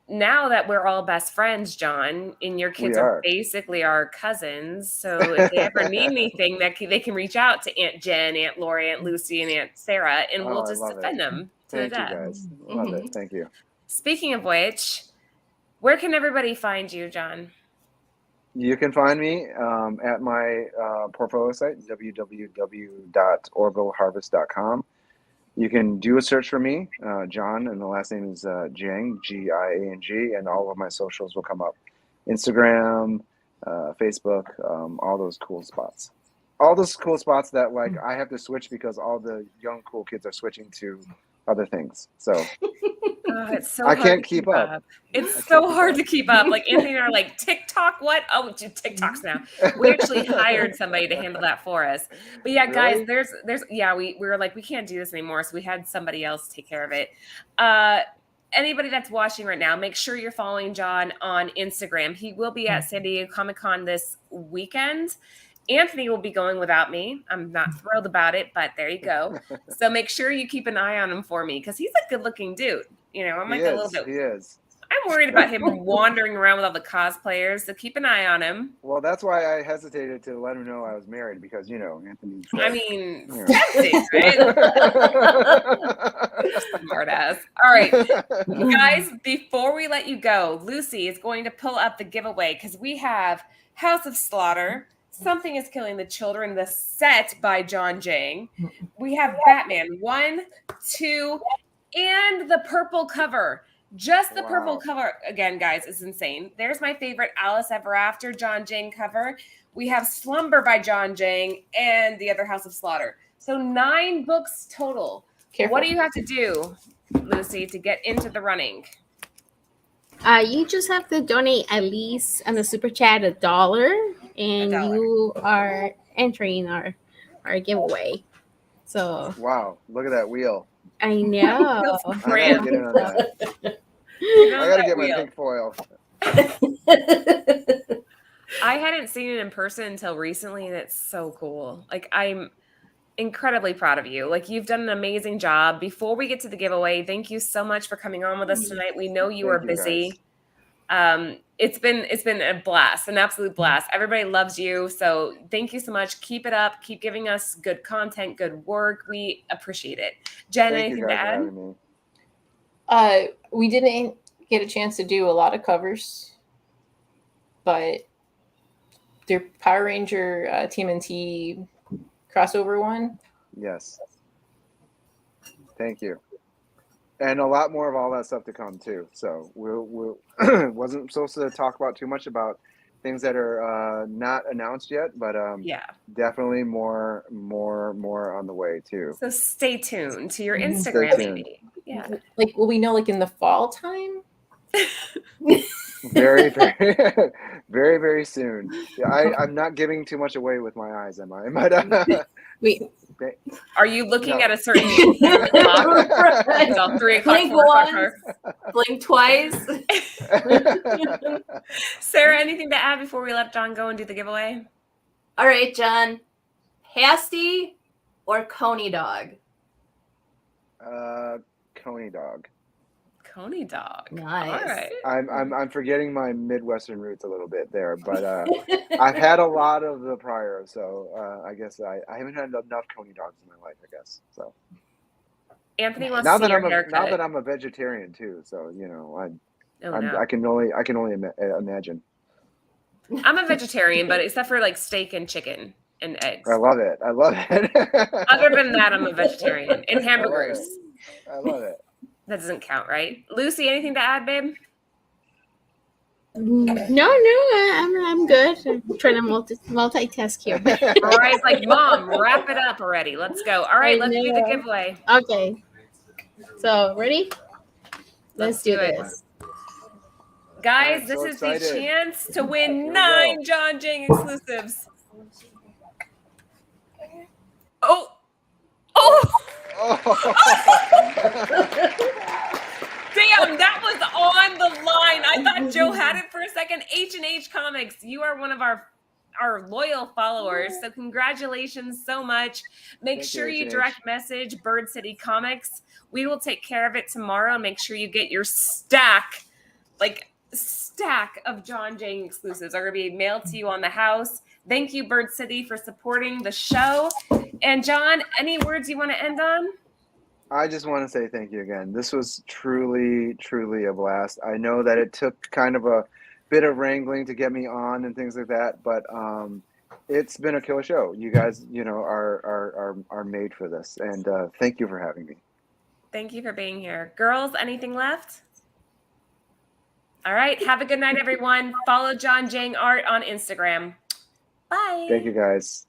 now that we're all best friends, John, and your kids We are. basically our cousins, so if they ever need anything, they can reach out to Aunt Jen, Aunt Lori, Aunt Lucy, and Aunt Sarah, and we'll Oh, I just love defend it. them to Thank the you death. guys. Love it. Thank you. Speaking of which, where can everybody find you, John? You can find me at my portfolio site, www.orvilleharvest.com. You can do a search for me, John, and the last name is Giang, Giang, and all of my socials will come up. Instagram, Facebook, all those cool spots. All those cool spots that like I have to switch because all the young cool kids are switching to other things. So Oh, it's so I hard can't to keep up. It's so hard to keep up. Like Anthony and I are like, TikTok, what? Oh, do TikToks now. We actually hired somebody to handle that for us. But yeah, guys, Really? there's we were like, we can't do this anymore. So we had somebody else take care of it. Anybody that's watching right now, make sure you're following John on Instagram. He will be at San Diego Comic-Con this weekend. Anthony will be going without me. I'm not thrilled about it, but there you go. So make sure you keep an eye on him for me because he's a good-looking dude. You know, I'm like He a is. little bit. He is. I'm worried about him wandering around with all the cosplayers. So keep an eye on him. Well, that's why I hesitated to let him know I was married because you know Anthony's. I mean, Yeah. tempting, right? Smart ass. All right, guys. Before we let you go, Lucy is going to pull up the giveaway because we have House of Slaughter. Something is Killing the Children, the set by John Giang. We have Batman 1, 2, and the purple cover. Just the purple Wow. cover, again, guys, is insane. There's my favorite Alice Ever After John Giang cover. We have Slumber by John Giang and the other House of Slaughter. So 9 books total. Careful. What do you have to do, Lucy, to get into the running? You just have to donate at least on the super chat $1, and $1. you are entering our giveaway. So Wow, look at that wheel. I know. I gotta get in on that. I gotta get my pink foil. I hadn't seen it in person until recently, and it's so cool. Like, I'm incredibly proud of you. Like, you've done an amazing job. Before we get to the giveaway, thank you so much for coming on with us tonight. We know you are Thank you, busy. It's been a blast, an absolute blast. Everybody loves you. So thank you so much. Keep it up. Keep giving us good content, good work. We appreciate it. Jen, Thank you anything to guys for add? having me. We didn't get a chance to do a lot of covers, but their Power Ranger TMNT crossover one. Yes. Thank you. And a lot more of all that stuff to come too. So we'll wasn't supposed to talk about too much about things that are not announced yet, but Yeah. definitely more on the way too. So stay tuned to your Stay Instagram, tuned. maybe. Yeah. Like, will we know like in the fall time? Very, very, very, very soon. Yeah, I'm not giving too much away with my eyes, am I? But Wait, Are you looking No. at a certain clock? It's all 3 o'clock, Blink 4 o'clock. once, blink twice. Sarah, anything to add before we let John go and do the giveaway? All right, John. Pasty or Coney dog? Coney dog. Coney dog. Nice. All right. I'm forgetting my Midwestern roots a little bit there, but I've had a lot of the prior, so I guess I haven't had enough Coney dogs in my life, I guess. So Anthony wants now to see that your haircut. I'm a vegetarian too, so you know Oh, no. I can only imagine. I'm a vegetarian, but except for like steak and chicken and eggs. I love it. Other than that, I'm a vegetarian. And hamburgers. I love it. That doesn't count, right? Lucy, anything to add, babe? No, I'm good. I'm trying to multitask here. Mariah's like, Mom, wrap it up already. Let's go. All right, I let's do the know. giveaway. Okay. So ready? Let's do do it. this. Guys, I'm this so is excited. the chance to win Here we 9 go. John Jang exclusives. Oh. Damn, that was on the line. I thought Joe had it for a second. H&H Comics, you are one of our loyal followers. So congratulations so much. Make Thank sure you, you H&H. direct message Bird City Comics. We will take care of it tomorrow. Make sure you get your stack of John Jang exclusives are going to be mailed to you on the house. Thank you, Bird City, for supporting the show. And John, any words you want to end on? I just want to say thank you again. This was truly, truly a blast. I know that it took kind of a bit of wrangling to get me on and things like that, but it's been a killer show. You guys, are made for this, and thank you for having me. Thank you for being here. Girls, anything left? All right. Have a good night, everyone. Follow John Jang Art on Instagram. Bye. Thank you, guys.